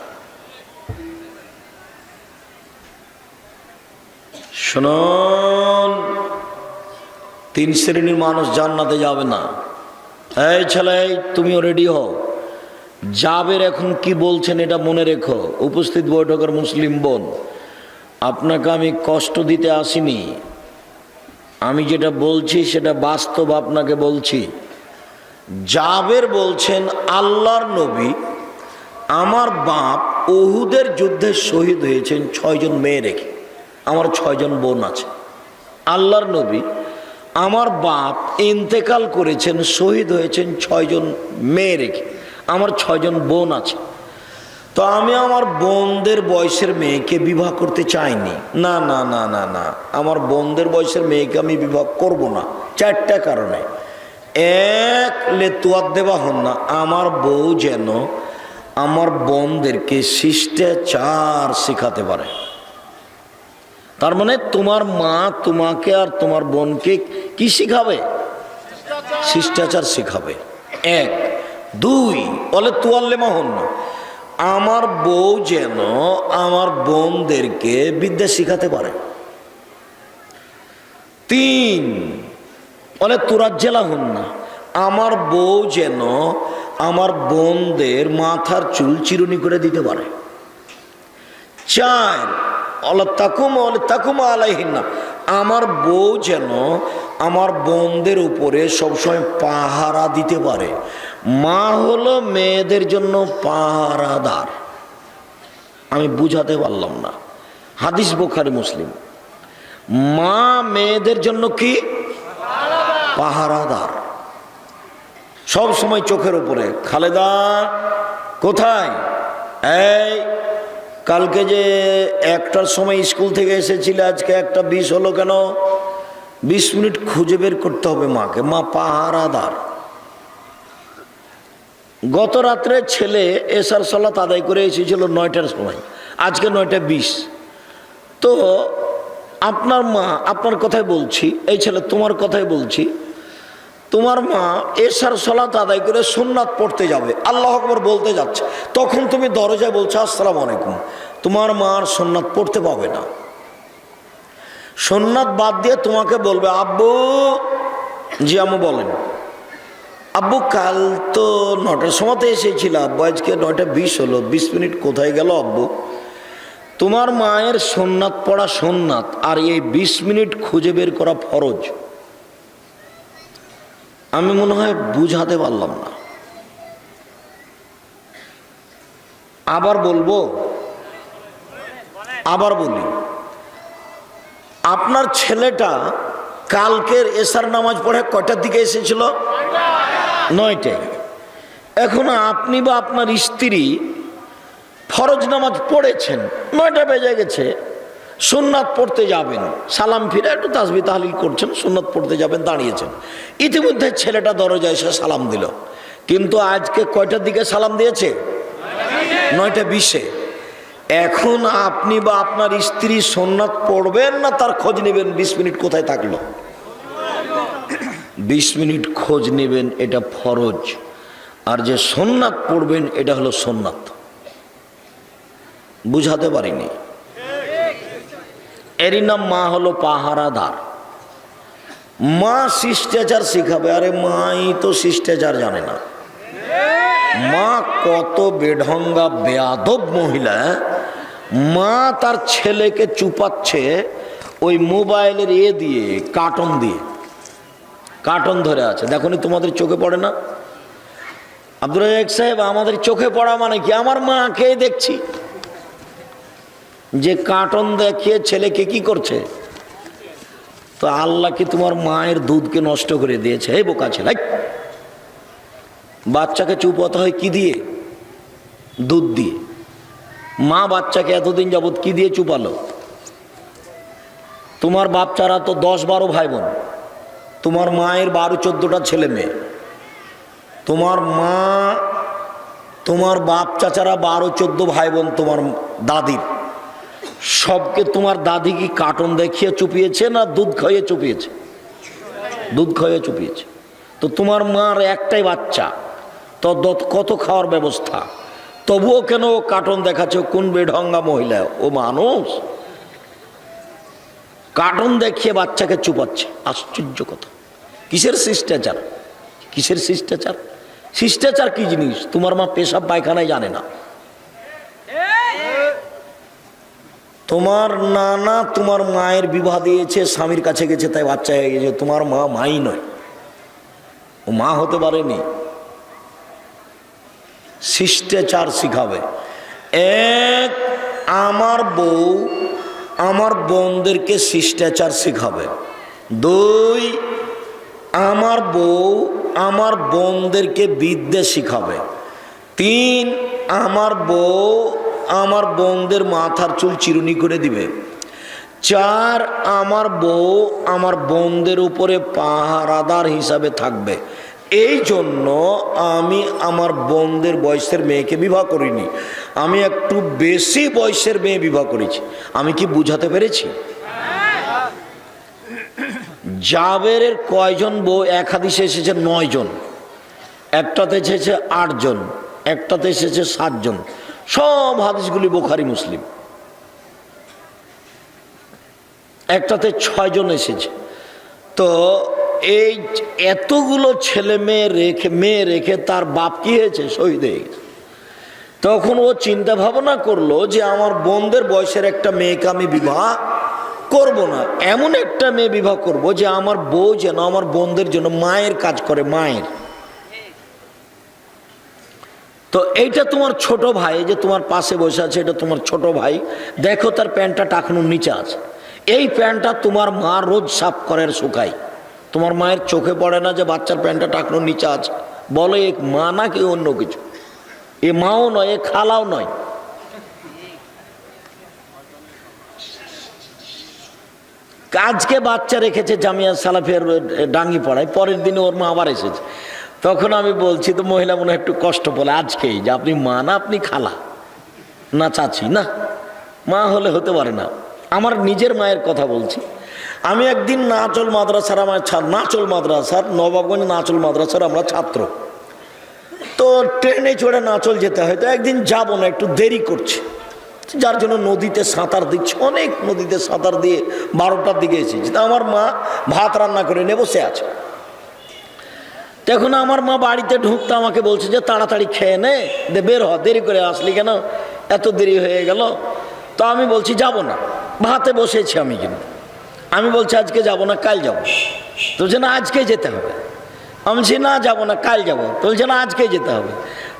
শুনুন, 3 শ্রেণীর মানুষ জান্নাতে যাবে না। এই ছেলে, তুমিও রেডি হও। জাবের এখন কি বলছেন এটা মনে রেখো। উপস্থিত বৈঠকের মুসলিম বোন, আপনাকে আমি কষ্ট দিতে আসিনি। আমি যেটা বলছি সেটা বাস্তব আপনাকে বলছি। জাবের বলছেন, আল্লাহর নবী আমার বাপ উহুদের যুদ্ধে শহীদ হয়েছেন 6 জন মেয়ে রেখে, আমার 6 জন বোন আছে। আল্লাহর নবী আমার বাপ ইন্তেকাল করেছেন, শহীদ হয়েছেন 6 জন মেয়ে রেখে, আমার 6 জন বোন আছে। তো আমি আমার বোনদের বয়সের মেয়েকে বিবাহ করতে চাইনি। না না না না না, আমার বোনদের বয়সের মেয়েকে আমি বিবাহ করব না। 4টা কারণে। এক, লেতুয়াত দেওয়া হন না, আমার বউ যেন আমার বোনদেরকে শিষ্টাচার শেখাতে পারে। তার মানে তোমার মা তোমাকে আর তোমার বোনকে কি শিখাবে? শিষ্টাচার শিখাবে। 1। 2, বলে তুয়াল্লেমা হন না, আমার বউ যেন আমার বোনদেরকে বিদ্যা শিখাতে পারে। 3, বলে তুরাজ্জেলা হন না, আমার বউ যেন আমার বোনদের মাথার চুল চিরুনি করে দিতে পারে। 4, তাকুমা আলাইহিন না, আমার বউ যেন আমার বোনদের উপরে সবসময় পাহারা দিতে পারে। মা হলো মেয়েদের জন্য পাহারাদার। আমি বুঝাতে পারলাম না, হাদিস বুখারী মুসলিম। মা মেয়েদের জন্য কি? পাহারাদার। সব সময় চোখের উপরে। খালেদা কোথায়? এই কালকে যে 1টার সময় স্কুল থেকে এসেছিলে, আজকে 1:20 হলো কেন? 20 মিনিট খুঁজে বের করতে হবে মাকে। মা পাহারাদার। গত রাত্রে ছেলে এশার সালাত আদায় করে এসেছিল 9টার সময়, আজকে 9:20। তো আপনার মা, আপনার কথাই বলছি, এই ছেলে তোমার কথাই বলছি, তোমার মা এশার সালাত আদায় করে সুন্নাত পড়তে যাবে, আল্লাহু আকবার বলতে যাচ্ছে, তখন তুমি দরজায় বলছো আসসালামু আলাইকুম। তোমার মার সুন্নাত পড়তে পাবে না। সুন্নাত বাদ দিয়ে তোমাকে বলবে আব্বু। জি আম্মু বলেন। আব্বু কাল তো 9টার সময়তে এসেছিল আব্বু, আজকে 9:20 হলো, 20 মিনিট কোথায় গেল আব্বু? তোমার মায়ের সুন্নাত পড়া সুন্নাত, আর এই 20 মিনিট খুঁজে বের করা ফরজ। আমি মনে হয় বুঝাতে পারলাম না, আবার বলবো, আবার বলি। আপনার ছেলেটা কালকের এশার নামাজ পড়ে কয়টার দিকে এসেছিল? 9টায়। এখন আপনি বা আপনার স্ত্রী ফরজ নামাজ পড়েছেন, 9টা বেজে গেছে, সুন্নাত পড়তে যাবেন, সালাম ফিরে একটু তাসবিহ তাহলিল করছেন, সুন্নাত পড়তে যাবেন, দাঁড়িয়েছেন। ইতিমধ্যে ছেলেটা দরজায় এসে সালাম দিল, কিন্তু আজকে কয়টার দিকে সালাম দিয়েছে? 9:20-এ। এখন আপনি বা আপনার স্ত্রী সুন্নাত পড়বেন না তার খোঁজ নেবেন 20 মিনিট কোথায় থাকলো? 20 মিনিট খোঁজ নেবেন, এটা ফরজ। আর যে সুন্নাত পড়বেন এটা হলো সুন্নাত। বুঝাতে পারিনি? এরই নাম মা হলো পাহারাদার। মা শিষ্টাচার শিখাবে। আরে মাই তো শিষ্টাচার জানে না। মা কত বেঢঙ্গা বেয়াদব মহিলা। মা তার ছেলেকে চুপাচ্ছে ওই মোবাইলের দিয়ে, কার্টুন দিয়ে, কার্টুন ধরে আছে। দেখুনি তোমাদের চোখে পড়ে না? আব্দুর রাজ্জাক সাহেব, আমাদের চোখে পড়া মানে কি? আমার মাকে দেখছি যে কার্টুন দেখিয়ে ছেলেকে কি করছে। তো আল্লাহ কি তোমার মায়ের দুধকে নষ্ট করে দিয়েছে? এই বোকা ছেলে, বাচ্চাকে চুপ হতে হয় কি দিয়ে? দুধ দিয়ে। মা বাচ্চাকে এতদিন যাবৎ কি দিয়ে চুপালো? তোমার বাচ্চারা তো 10-12 ভাই বোন, তোমার মায়ের 12-14টা ছেলে মেয়ে। তোমার মা, তোমার বাপ চাচারা 12-14 ভাই বোন, তোমার দাদির সবকে তোমার দাদি কি কার্টুন দেখিয়ে চুপিয়েছে না দুধ খাইয়ে চুপিয়েছে? দুধ খাইয়ে চুপিয়েছে। তো তোমার মার একটাই বাচ্চা, তো কত খাওয়ার ব্যবস্থা, তবুও কেন ও কার্টুন দেখাচ্ছে? কোন বেঢঙ্গা মহিলা ও? মানুষ কার্টুন দেখিয়ে বাচ্চাকে চুপাচ্ছে। আশ্চর্য কথা। কিসের শিষ্টাচার? কিসের শিষ্টাচার? শিষ্টাচার কি জিনিস তোমার মা পেশাব পায়খানায় জানে না। তোমার নানা তোমার মায়ের বিবাহ দিয়েছে, স্বামীর কাছে গেছে, তাই বাচ্চা হয়ে গেছে। তোমার মা মাই নয়, ও মা হতে পারেনি। শিষ্টাচার শিখাবে। এক, আমার বউ আমার বোনদেরকে শিষ্টাচার শিখাবে। 2, আমার বউ আমার বোনদেরকে বিদ্যা শিখাবে। 3, আমার বউ আমার বোনদের মাথার চুল চিরুনি করে দিবে। 4, আমার বউ আমার বোনদের উপরে পাহারাদার হিসাবে থাকবে। এই জন্য আমি আমার বোনদের বয়সের মেয়েকে বিবাহ করিনি, আমি একটু বেশি বয়সের মেয়ে বিবাহ করেছি। আমি কি বুঝাতে পেরেছি? জাবেরের কয়জন বউ? এক হাদিসে এসেছে 9 জন, একটাতে এসেছে 8 জন, একটাতে এসেছে 7 জন। সব হাদিসগুলি বুখারী মুসলিম। একটাতে 6 জন এসেছে। তো এই এতগুলো ছেলে মেয়ে রেখে তার বাপ কি হয়েছে? শহীদ হয়ে গেছে। তখন ও চিন্তা ভাবনা করলো যে আমার বোনদের বয়সের একটা মেয়েকে আমি বিবাহ করব না, এমন একটা মেয়ে বিবাহ করব যে আমার বউ যেন আমার বোনদের জন্য মায়ের কাজ করে, মায়ের। তো এইটা তোমার ছোট ভাই যে তোমার পাশে বসে আছে, এটা তোমার ছোট ভাই। দেখো তার প্যান্টটা টাকানোর নিচে আছে। এই প্যান্টটা তোমার মা রোজ সাফ করে শুকায়। তোমার মায়ের চোখে পড়ে না যে বাচ্চার প্যান্টটা টাকানোর নিচে আছে? বলে এ মা না কি অন্য কিছু? এ মাও নয়, এ খালাও নয়। আজকে বাচ্চা রেখেছে জামিয়া সালাফিয়ার ডাঙ্গি পড়ায়, পরের দিনে ওর মা আবার এসেছে। তখন আমি বলছি, তো মহিলা মনে হয় একটু কষ্ট বলে আজকেই, যে আপনি মা না আপনি খালা না চাচি? না, মা হলে হতে পারে না। আমার নিজের মায়ের কথা বলছি। আমি একদিন নাচল মাদ্রাসার, আমার নাচল মাদ্রাসার, নবাবগঞ্জ নাচল মাদ্রাসার আমরা ছাত্র। তো ট্রেনে চড়ে নাচল যেতে হয়, তো একদিন যাবো না, একটু দেরি করছে, যার জন্য নদীতে সাঁতার দিচ্ছে। অনেক নদীতে সাঁতার দিয়ে 12টার দিকে এসেছি। তা আমার মা ভাত রান্না করে নিয়ে বসে আছে। তখন আমার মা বাড়িতে ঢুকতে আমাকে বলছে যে তাড়াতাড়ি খেয়ে নে, বের হ, দেরি করে আসলি কেন, এত দেরি হয়ে গেল। তো আমি বলছি যাব না, ভাতে বসেছি আমি। কিন্তু আমি বলছি আজকে যাব না, কাল যাব। তো বলছে না আজকে যেতে হবে। আমি বলছি না যাব না, কাল যাব। তো বলছে না আজকে যেতে হবে।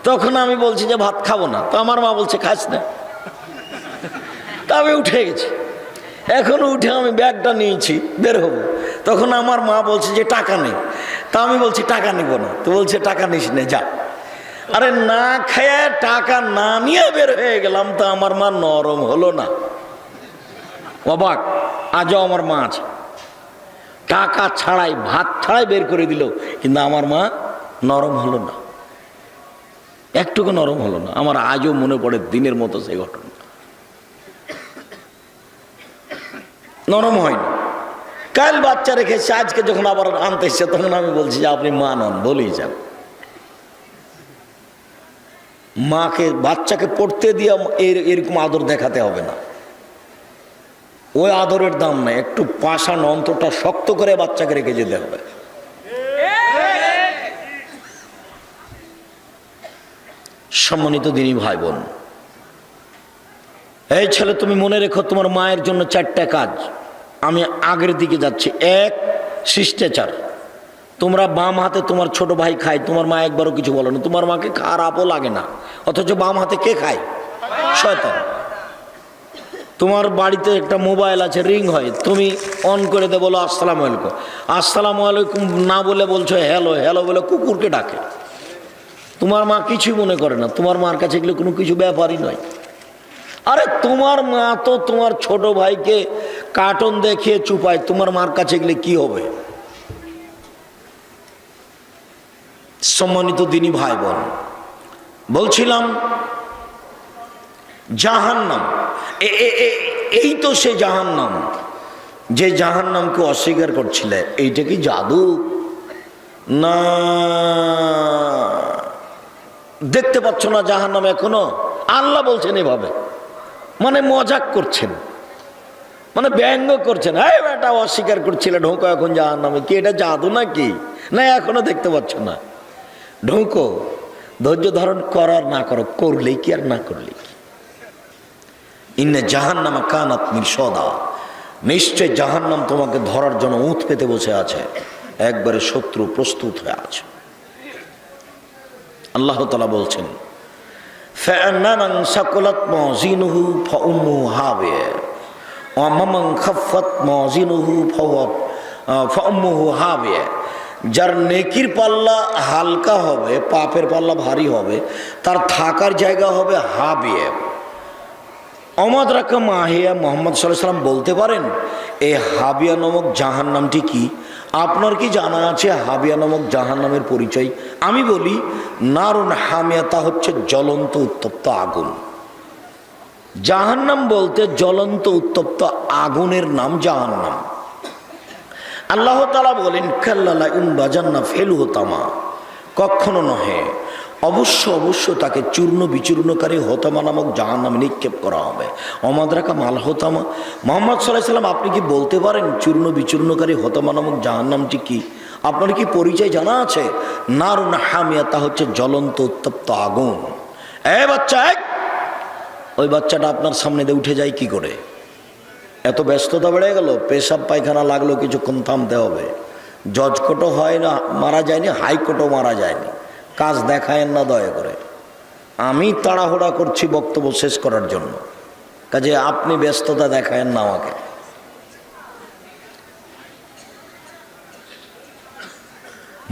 তখন আমি বলছি যে ভাত খাবো না। তো আমার মা বলছে খাস না। তা আমি উঠে গেছি। এখন উঠে আমি ব্যাগটা নিয়েছি, বের হবো। তখন আমার মা বলছে যে টাকা নেই। তা আমি বলছি টাকা নিব না। তো বলছে টাকা নিস নে, যা। আরে না খেয়ে টাকা না নিয়ে বের হয়ে গেলাম, তো আমার মা নরম হলো না? অবাক, আজও আমার মা আছে। টাকা ছাড়াই, ভাত ছাড়াই বের করে দিল, কিন্তু আমার মা নরম হলো না, একটুকু নরম হলো না। আমার আজও মনে পড়ে দিনের মতো সেই ঘটনা। নরম হয়নি। কাল বাচ্চা রেখেছে, আজকে যখন আবার আনতে এসছে, তখন আমি বলছি যে আপনি মা নন, বলেই যান। মাকে, বাচ্চাকে পড়তে দিয়ে এরকম আদর দেখাতে হবে না, ওই আদরের দাম নাই। একটু পাষাণ অন্তরটা শক্ত করে বাচ্চাকে রেখে যেতে হবে। সম্মানিত দিনী ভাই বোন, এই ছেলে তুমি মনে রেখো, তোমার মায়ের জন্য 4টা কাজ। আমি আগের দিকে যাচ্ছি। 1, শিষ্টাচার। তোমরা বাম হাতে তোমার ছোট ভাই খায়, তোমার মা একবারও কিছু বলো না, তোমার মাকে খারাপও লাগে না। অথচ বাম হাতে কে খায়? শয়তান। তোমার বাড়িতে একটা মোবাইল আছে, রিং হয়, তুমি অন করে দে, বলো আসসালামু আলাইকুম। আসসালামু আলাইকুম না বলে বলছো হ্যালো, হ্যালো বলে কুকুরকে ডাকে। তোমার মা কিছুই মনে করে না, তোমার মার কাছে এগুলো কোনো কিছু ব্যাপারই নয়। আরে তোমার মা তো তোমার ছোট ভাইকে কার্টুন দেখিয়ে চুপায়, তোমার মার কাছে গেলে কি হবে? সম্মানিত দিনী ভাই বোন, বলছিলাম জাহান্নাম, এই তো সে জাহান্নাম, যে জাহান্নামকে অস্বীকার করছিলে। এইটা কি জাদু? না, দেখতে পাচ্ছ না জাহান্নাম এখনো? আল্লাহ বলছেন এভাবে, মানে মজাক করছেন, মানে ব্যঙ্গ করছেন। হ্যাঁ এটা অস্বীকার করছিলে, ঢোকো এখন জাহান্নামে। কি এটা জাদু নাকি? না, এখনো দেখতে পাচ্ছ না, ঢোকো। ধৈর্য ধারণ করার না করো, করলেই কি আর না করলে কি। ইন্না জাহান্নামা কানাত মিরসাদা, নিশ্চয় জাহান্নাম তোমাকে ধরার জন্য উঁত পেতে বসে আছে, একবারে শত্রু প্রস্তুত হয়ে আছে। আল্লাহ তাআলা বলছেন ফাআন্নামান সাকুলাত মাযিনুহু ফাউম্মুহু হাবিয়া ওয়া মান খাফফাত মাযিনুহু ফাউম্মুহু হাবিয়া। যার নেকির পাল্লা হালকা হবে, পাপের পাল্লা ভারী হবে, তার থাকার জায়গা হবে হাবিয়া। অমাদ রাখা মাহিয়া। মোহাম্মদ সাল্লাল্লাহু আলাইহি ওয়াসাল্লাম বলতে পারেন এই হাবিয়া নামক জাহান্নামটি কি? আপনার কি জানা আছে হাবিয়া নামক জাহান্নামের পরিচয়? আমি বলি নারুন হামিয়া, তা হচ্ছে জ্বলন্ত উত্তপ্ত আগুন। জাহান্নাম বলতে জ্বলন্ত উত্তপ্ত আগুনের নাম জাহান্নাম। আল্লাহ তাআলা বলেন কাল্লা ইনবাজান্না ফেলুহু তামা, কখনো নহে, অবশ্য অবশ্য তাকে চূর্ণ বিচূর্ণকারী হোতামা নামক জাহান্নামে নিক্ষেপ করা হবে। অমাদ্রাকা মাল হোতামা। মুহাম্মদ সাল্লাল্লাহু আলাইহি ওয়াসাল্লাম আপনি কি বলতে পারেন চূর্ণ বিচূর্ণকারী হোতামা নামক জাহান্নামটি কি? আপনার কি পরিচয় জানা আছে? নারুন হামিয়া, তা হচ্ছে জ্বলন্ত উত্তপ্ত আগুন। বাচ্চা, ওই বাচ্চাটা আপনার সামনে দিয়ে উঠে যায় কি করে? এত ব্যস্ততা বেড়ে গেল, পেশাব পায়খানা লাগলো, কিছুক্ষণ থামতে হবে। জজ কোর্টও হয় না, মারা যায়নি, হাইকোর্টও মারা যায়নি। কাজ দেখায়েন না দয়া করে। আমি তাড়াহুড়া করছি বক্তব্য শেষ করার জন্য, কাজে আপনি ব্যস্ততা দেখায়েন না আমাকে।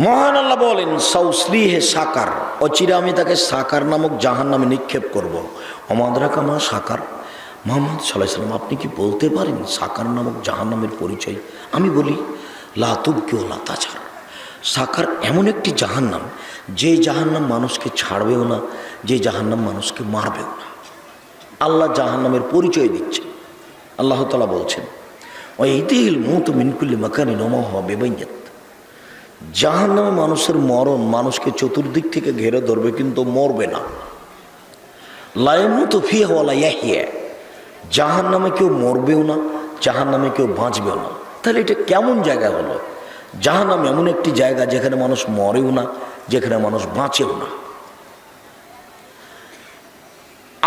মহান আল্লাহ বলেন সাউসলিহে সাকার, অচিরে আমি তাকে সাকার নামক জাহান্নামে নিক্ষেপ করব। অমাদ্রাকা মা সাকার। মুহাম্মদ সাল্লাল্লাহু আলাইহি ওয়াসাল্লাম আপনি কি বলতে পারেন সাকার নামক জাহান্নামের পরিচয়? আমি বলি লা তুবকি ওয়া লা তাজার, সাকার এমন একটি জাহান্নাম, যে জাহান্নাম মানুষকে ছাড়বেও না, যে জাহান্নাম মানুষকে মারবেও না। আল্লাহ জাহান্নামের পরিচয় দিচ্ছেন। আল্লাহ তাআলা বলছেন, ওয়াইদিল মউতু মিন কুল্লি মাকানিন ওয়া মা হুয়া বিবাইয়্যিত। জাহান্নামে মানুষের মরণ মানুষকে চতুর্দিক থেকে ঘিরে ধরবে, কিন্তু মরবে না। লা ইয়ামুতু ফিহা ওয়া লা ইয়াহইয়া। জাহান্নামে কেউ মরবেও না, জাহান্নামে কেউ বাঁচবেও না। তাহলে এটা কেমন জায়গা হলো? জাহান্নাম এমন একটি জায়গা যেখানে মানুষ মরেও না, যেখানে মানুষ বাঁচেও না।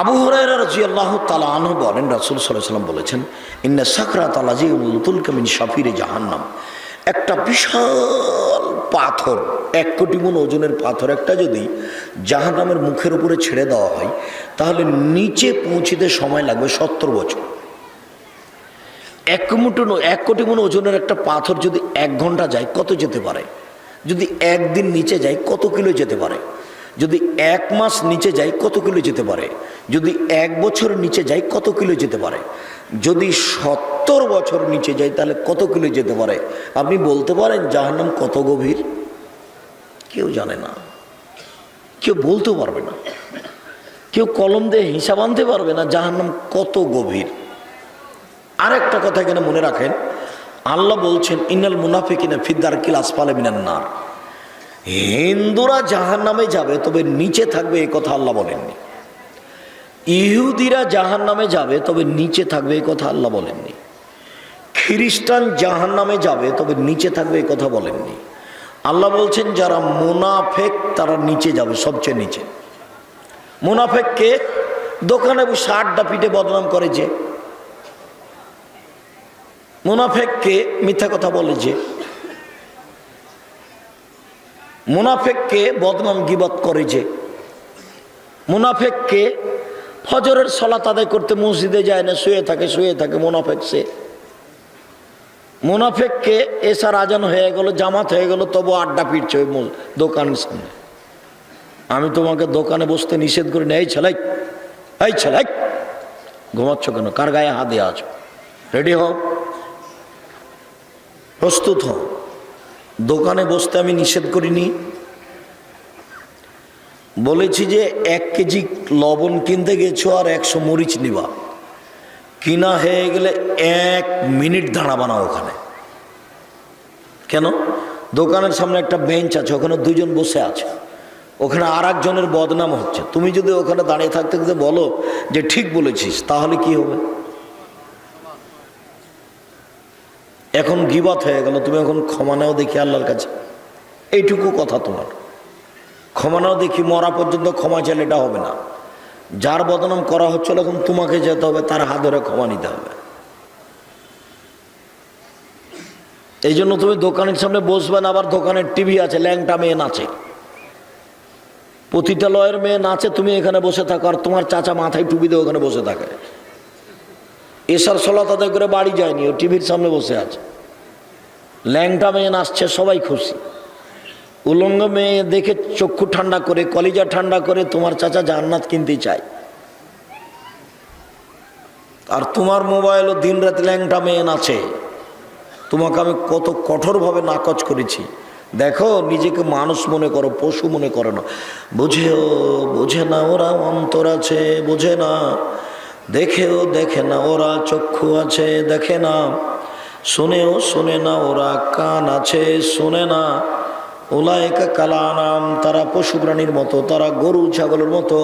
আবু হুরায়রা রাদিয়াল্লাহু তাআলা আনহু বলেন, রাসূল সাল্লাল্লাহু আলাইহি ওয়াসাল্লাম বলেছেন, ইন্না সাকরাতাল লাযীমুল তুলকা মিন শাফিরি জাহান্নাম। একটা বিশাল পাথর, 1 কোটি মণ ওজনের পাথর একটা যদি জাহান্নামের মুখের উপরে ছেড়ে দেওয়া হয়, তাহলে নিচে পৌঁছিতে সময় লাগবে 70 বছর। 1 কোটি মণ ওজনের একটা পাথর যদি 1 ঘন্টা যায়, কত যেতে পারে? যদি 1 দিন নিচে যায়, কত কিলো যেতে পারে? যদি 1 মাস নিচে যায়, কত কিলো যেতে পারে? যদি 1 বছর নিচে যায়, কত কিলো যেতে পারে? যদি 70 বছর নিচে যায়, তাহলে কত কিলো যেতে পারে? আপনি বলতে পারেন জাহান্নাম কত গভীর? কেউ জানে না, কেউ বলতেও পারবে না, কেউ কলম দিয়ে হিসাব আনতে পারবে না জাহান্নাম কত গভীর। আর একটা কথা এখানে মনে রাখেন, আল্লাহ বলছেন, ইন্নাল মুনাফিকিনা ফি দারকিল আসফালি মিনান নার। হিন্দুরা জাহান্নামে যাবে, তবে নিচে থাকবে, এই কথা আল্লাহ বলেননি। ইহুদিরা জাহান্নামে যাবে, তবে নিচে থাকবে, এই কথা আল্লাহ বলেননি। খ্রিস্টান জাহান্নামে যাবে, তবে নিচে থাকবে, এই কথা বলেননি। আল্লাহ বলছেন যারা মুনাফেক তারা নিচে যাবে, সবচেয়ে নিচে। মুনাফেককে দোকানে বসে আড্ডা পিটে বদনাম করে যে, মুনাফেককে মিথ্যা কথা বলে যে, মুনাফেককে বদনাম গীবত করে যে, মুনাফেককে ফজরের সালাত আদায় করতে মসজিদে যায় না, শুয়ে থাকে মুনাফেক সে। মুনাফেককে এসার আজান হয়ে গেল, জামাত হয়ে গেল, তবু আড্ডা পিটছে ওই দোকানের সামনে। আমি তোমাকে দোকানে বসতে নিষেধ করি না, এই ছেলাই ঘুমাচ্ছ কেন? কার গায়ে হাত দিয়ে আছো? রেডি হও, প্রস্তুত হও। দোকানে বসতে আমি নিষেধ করিনি। বলেছি যে 1 কেজি লবণ কিনতে গেছো আর 100 মরিচ নিবা, কিনা হয়ে গেলে 1 মিনিট দাঁড়াবা না ওখানে। কেন? দোকানের সামনে একটা বেঞ্চ আছে, ওখানে 2 জন বসে আছে, ওখানে আর একজনের বদনাম হচ্ছে। তুমি যদি ওখানে দাঁড়িয়ে থাকতে বলো যে ঠিক বলেছিস, তাহলে কি হবে? এখন গীবত হয়ে গেল, তুমি এখন ক্ষমা নাও দেখি আল্লাহর কাছে। এইটুকু কথা তোমার, ক্ষমা নাও দেখি, মরা পর্যন্ত ক্ষমা চাইলে এটা হবে না। যার বদনাম করা হচ্ছিল, এখন তোমাকে যেতে হবে, তার হাত ধরে ক্ষমা নিতে হবে। এই জন্য তুমি দোকানের সামনে বসবে না। আবার দোকানের টিভি আছে, ল্যাংটা মেয়ে নাচে, পতিতালয়ের মেয়ে নাচে, তুমি এখানে বসে থাকো, আর তোমার চাচা মাথায় টুপি দিয়ে ওখানে বসে থাকে। এসার সালাত আদায় করে বাড়ি যায়নি, ও টিভির সামনে বসে আছে। ল্যাংটা মেয়ে নাচছে, সবাই খুশি। উলঙ্গ মেয়ে দেখে চক্ষু ঠান্ডা করে, কলিজা ঠান্ডা করে তোমার চাচা জান্নাত কিনতে চায়। আর তোমার মোবাইলও দিন রাত ল্যাংটা মেয়ে নাচে। তোমাকে আমি কত কঠোরভাবে নাকচ করেছি। দেখো, নিজেকে মানুষ মনে করো, পশু মনে করো না। বোঝে না ওরা অন্তর আছে, বোঝে না। দেখে না ওরা চক্ষু আছে, দেখে না। শোনে না ওরা কান আছে, শোনে না। উলাইকা কালানাম, তারা পশু প্রাণীর মতো, তারা গরু ছাগলের মতো,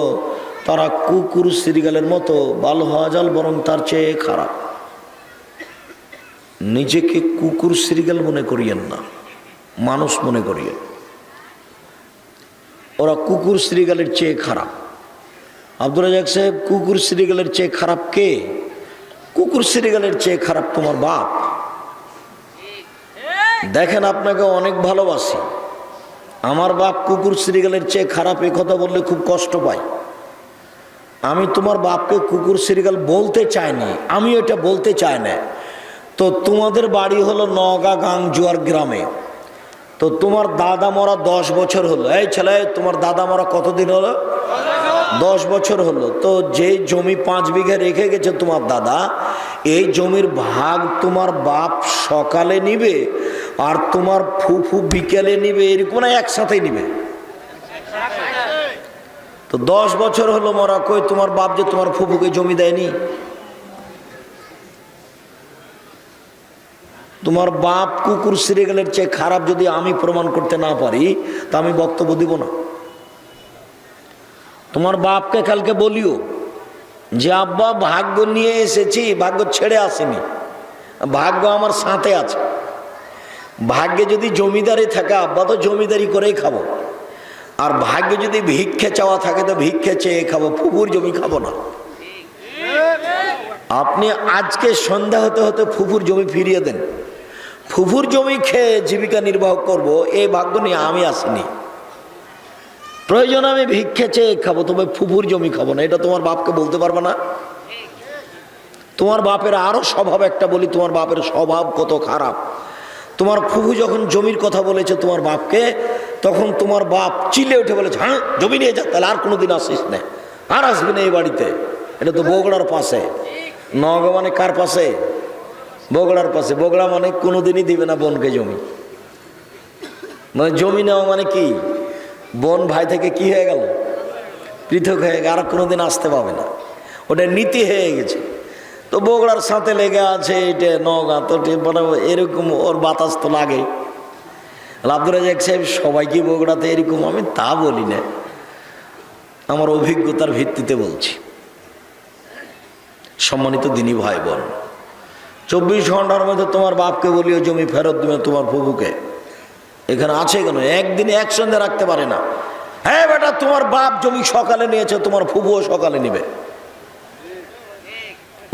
তারা কুকুর শ্রীগালের মতো। বাল হাজাল, বরং তার চেয়ে খারাপ। নিজেকে কুকুর শ্রীগাল মনে করিয়েন না, মানুষ মনে করিয়েন। ওরা কুকুর শ্রীগালের চেয়ে খারাপ। আব্দুর রাজ্জাক সাহেব, কুকুর শ্রীগালের চেয়ে খারাপ কে? কুকুর শ্রীগালের চেয়ে খারাপ তোমার বাপ। দেখেন, আপনাকে অনেক ভালোবাসি, আমার বাপ কুকুর শ্রীগালের চেয়ে খারাপ, এ কথা বললে খুব কষ্ট পাই। আমি তোমার বাপকে কুকুর শ্রীগাল বলতে চাইনি, আমি এটা বলতে চাই না। তো তোমাদের বাড়ি হলো নওগাঁ গাংজুয়ার গ্রামে। তো তোমার দাদা মরা 10 বছর হলো। এই ছেলে, তোমার দাদা মরা কতদিন হলো? 10 বছর হলো। তো যে জমি 5 বিঘা রেখে গেছে তোমার দাদা, এই জমির ভাগ তোমার বাপ সকালে নিবে, আর তোমার ফুফু বিকেলে নিবে, এরকম না একসাথেই নিবে। তো 10 বছর হলো মরা, কই তোমার বাপ যে তোমার ফুফুকে জমি দেয়নি? তোমার বাপ কুকুর সিরিয়ালের চেয়ে খারাপ যদি আমি প্রমাণ করতে না পারি তা আমি বক্তব্য দিব না। তোমার বাপকে কালকে বলিও যে আব্বা ভাগ্য নিয়ে এসেছি, ভাগ্য ছেড়ে আসেনি, ভাগ্য আমার সাথে আছে। ভাগ্যে যদি জমিদারি থাকে আব্বা তো জমিদারি করেই খাবো, আর ভাগ্যে যদি ভিক্ষে চাওয়া থাকে তো ভিক্ষে চেয়ে খাবো, ফুফুর জমি খাবো না। আপনি আজকে সন্ধ্যা হতে হতে ফুফুর জমি ফিরিয়ে দেন, ফুফুর জমি খেয়ে জীবিকা নির্বাহ করব, এই ভাগ্য নিয়ে আমি আসিনি। প্রয়োজন আমি ভিক্ষে চেয়ে খাবো, তবে ফুফুর জমি খাবো না। এটা তোমার বাপকে বলতে পারবে না? তোমার বাপের আরো স্বভাব একটা বলি, তোমার বাপের স্বভাব কত খারাপ। তোমার ফুফু যখন জমির কথা বলেছে তোমার বাপকে, তখন তোমার বাপ চিলে উঠে বলেছে, হ্যাঁ জমি নিয়ে যা, তাহলে আর কোনোদিন আসিস না, আর আসবি না এই বাড়িতে। এটা তো বগুড়ার পাশে। নওগাঁ মানে কার পাশে? বগুড়ার পাশে। বগুড়া মানে কোনোদিনই দিবে না বোনকে জমি। মানে জমি নেওয়া মানে কি, বোন ভাই থেকে কি হয়ে গেল, পৃথক হয়ে গেল, আর কোনোদিন আসতে পাবে না, ওটা নীতি হয়ে গেছে। তো বগুড়ার সাথে লেগে আছে এটা নওগাঁ, তো মানে এরকম ওর বাতাস তো লাগে। আব্দুর রাজ্জাক সাহেব সবাই কি বগুড়াতে এরকম? আমি তা বলি না, আমার অভিজ্ঞতার ভিত্তিতে বলছি। সম্মানিত দিনী ভাই বোন, 24 ঘন্টার মধ্যে তোমার বাপকে বলিও জমি ফেরত দিবে তোমার ফুফুকে। এখানে আছে কেন? একদিনে একসঙ্গে রাখতে পারে না। হ্যাঁ বেটা, তোমার বাপ জমি সকালে নিয়েছে, তোমার ফুফুও সকালে নিবে।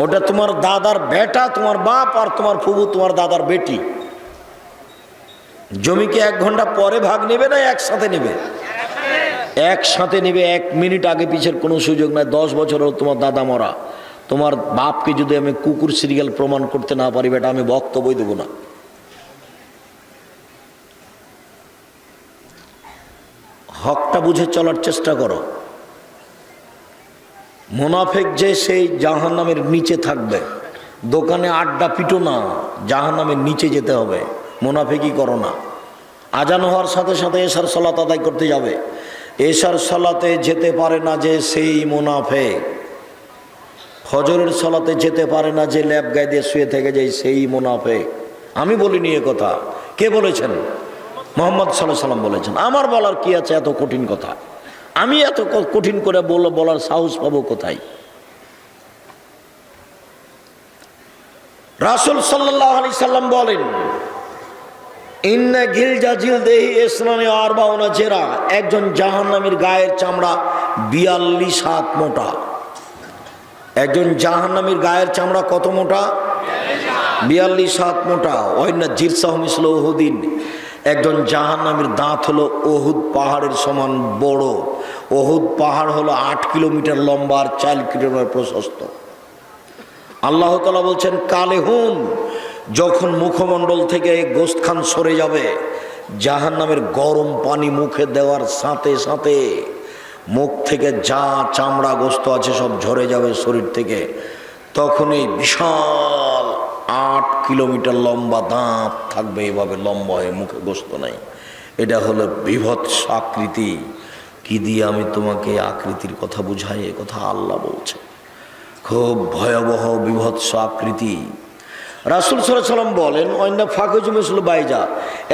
ওটা তোমার দাদার বেটা তোমার বাপ, আর তোমার ফুফু তোমার দাদার বেটি। জমিকে 1 ঘন্টা পরে ভাগ নেবে না একসাথে নেবে? একসাথে নেবে। 1 মিনিট আগে পিছের কোনো সুযোগ নাই। 10 বছর হলো তোমার দাদা মরা, তোমার বাপকে যদি আমি কুকুর সিরিয়াল প্রমাণ করতে না পারি বেটা, আমি বক্তব্যই দেবো না। হকটা বুঝে চলার চেষ্টা করো। মুনাফিক যে সেই জাহান্নামের নিচে থাকবে। দোকানে আড্ডা পিটো না, জাহান্নামের নিচে যেতে হবে। মুনাফিকই করো না। আজান হওয়ার সাথে সাথে এশার সালাত আদায় করতে যাবে, এশার সালাতে যেতে পারে না যে সেই মুনাফিক। ফজরের সালাতে যেতে পারে না যে ল্যাব গায়ে দিয়ে শুয়ে থেকে যায় সেই মুনাফিক। আমি বলিনি এ কথা, কে বলেছেন? মুহাম্মদ সাল্লাল্লাহু আলাইহি ওয়াসাল্লাম বলেছেন। আমার বলার কি আছে এত কঠিন কথা? আমি এত কঠিন করে বলার সাহস পাবো কোথায়? রাসূল সাল্লাল্লাহু আলাইহি সাল্লাম বলেন, ইন্না গিলজা জিলদেহি ইসলামে আরবাউনা জেরা, একজন জাহান্নামীর গায়ের চামড়া 42 হাত মোটা। একজন জাহান্নামীর গায়ের চামড়া কত মোটা? 42 হাত মোটা। ওয়াইন্না জিরসাহু মিসলু উহুদিন, একজন জাহান্নামীর দাঁত হলো উহুদ পাহাড়ের সমান বড়। উহুদ পাহাড় হলো 8 কিলোমিটার লম্বা আর 4 কিলোমিটার প্রশস্ত। আল্লাহ তাআলা বলছেন, কালেহুন, যখন মুখমণ্ডল থেকে গোশতখান সরে যাবে, জাহান্নামের গরম পানি মুখে দেওয়ার সাথে সাথে মুখ থেকে যা চামড়া গোশত আছে সব ঝরে যাবে শরীর থেকে। তখনই বিশাল 8 কিলোমিটার লম্বা দাঁত থাকবে, এভাবে লম্বা হয়ে, মুখে গোশত নাই। এটা হলো বিভৎস আকৃতি। কি দিয়ে আমি তোমাকে আকৃতির কথা বুঝাই? এ কথা আল্লাহ বলছে। খুব ভয়াবহ বিভৎস আকৃতি। রাসূল সাল্লাল্লাহু আলাইহি ওয়াসাল্লাম বলেন, অন্য ফাকুজু মিসলু বাইজা,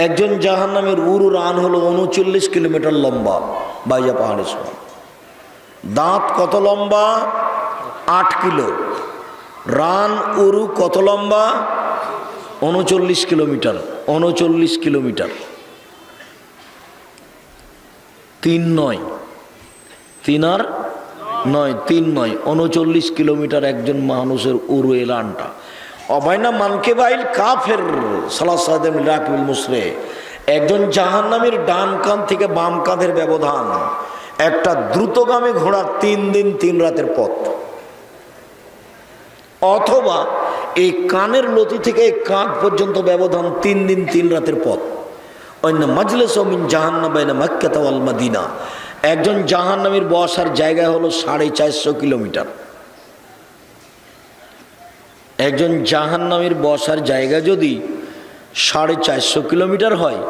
একজন জাহান্নামের উরু রান হলো 39 কিলোমিটার লম্বা, বাইজা পাহাড়ের সমান। দাঁত কত লম্বা? 8 কিলো। রান উরু কত লম্বা? 39 কিলোমিটার। 39 কিলোমিটার। 3 নয়, 3 আর 9, 3 নয়, 39 কিলোমিটার একজন মানুষের উরু এলানটা। অবাইনা মানকে বাইল কাফের সালাসাদেম রাকিবুল মুসরে, একজন জাহান্নামীর ডান কাঁধ থেকে বাম কাঁধের ব্যবধান একটা দ্রুতগামী ঘোড়ার 3 দিন 3 রাতের পথ। অথবা এই কানের লতি থেকে এই কাঁধ পর্যন্ত ব্যবধান 3 দিন 3 রাতের পথ। অন্য মাজলিস মিন জাহান্নাম বাইনা মক্কা ওয়াল মদিনা, একজন জাহান্নামীর বসার জায়গা হলো 450 কিলোমিটার। একজন জাহান্নামীর বসার জায়গা যদি 450 কিলোমিটার হয়,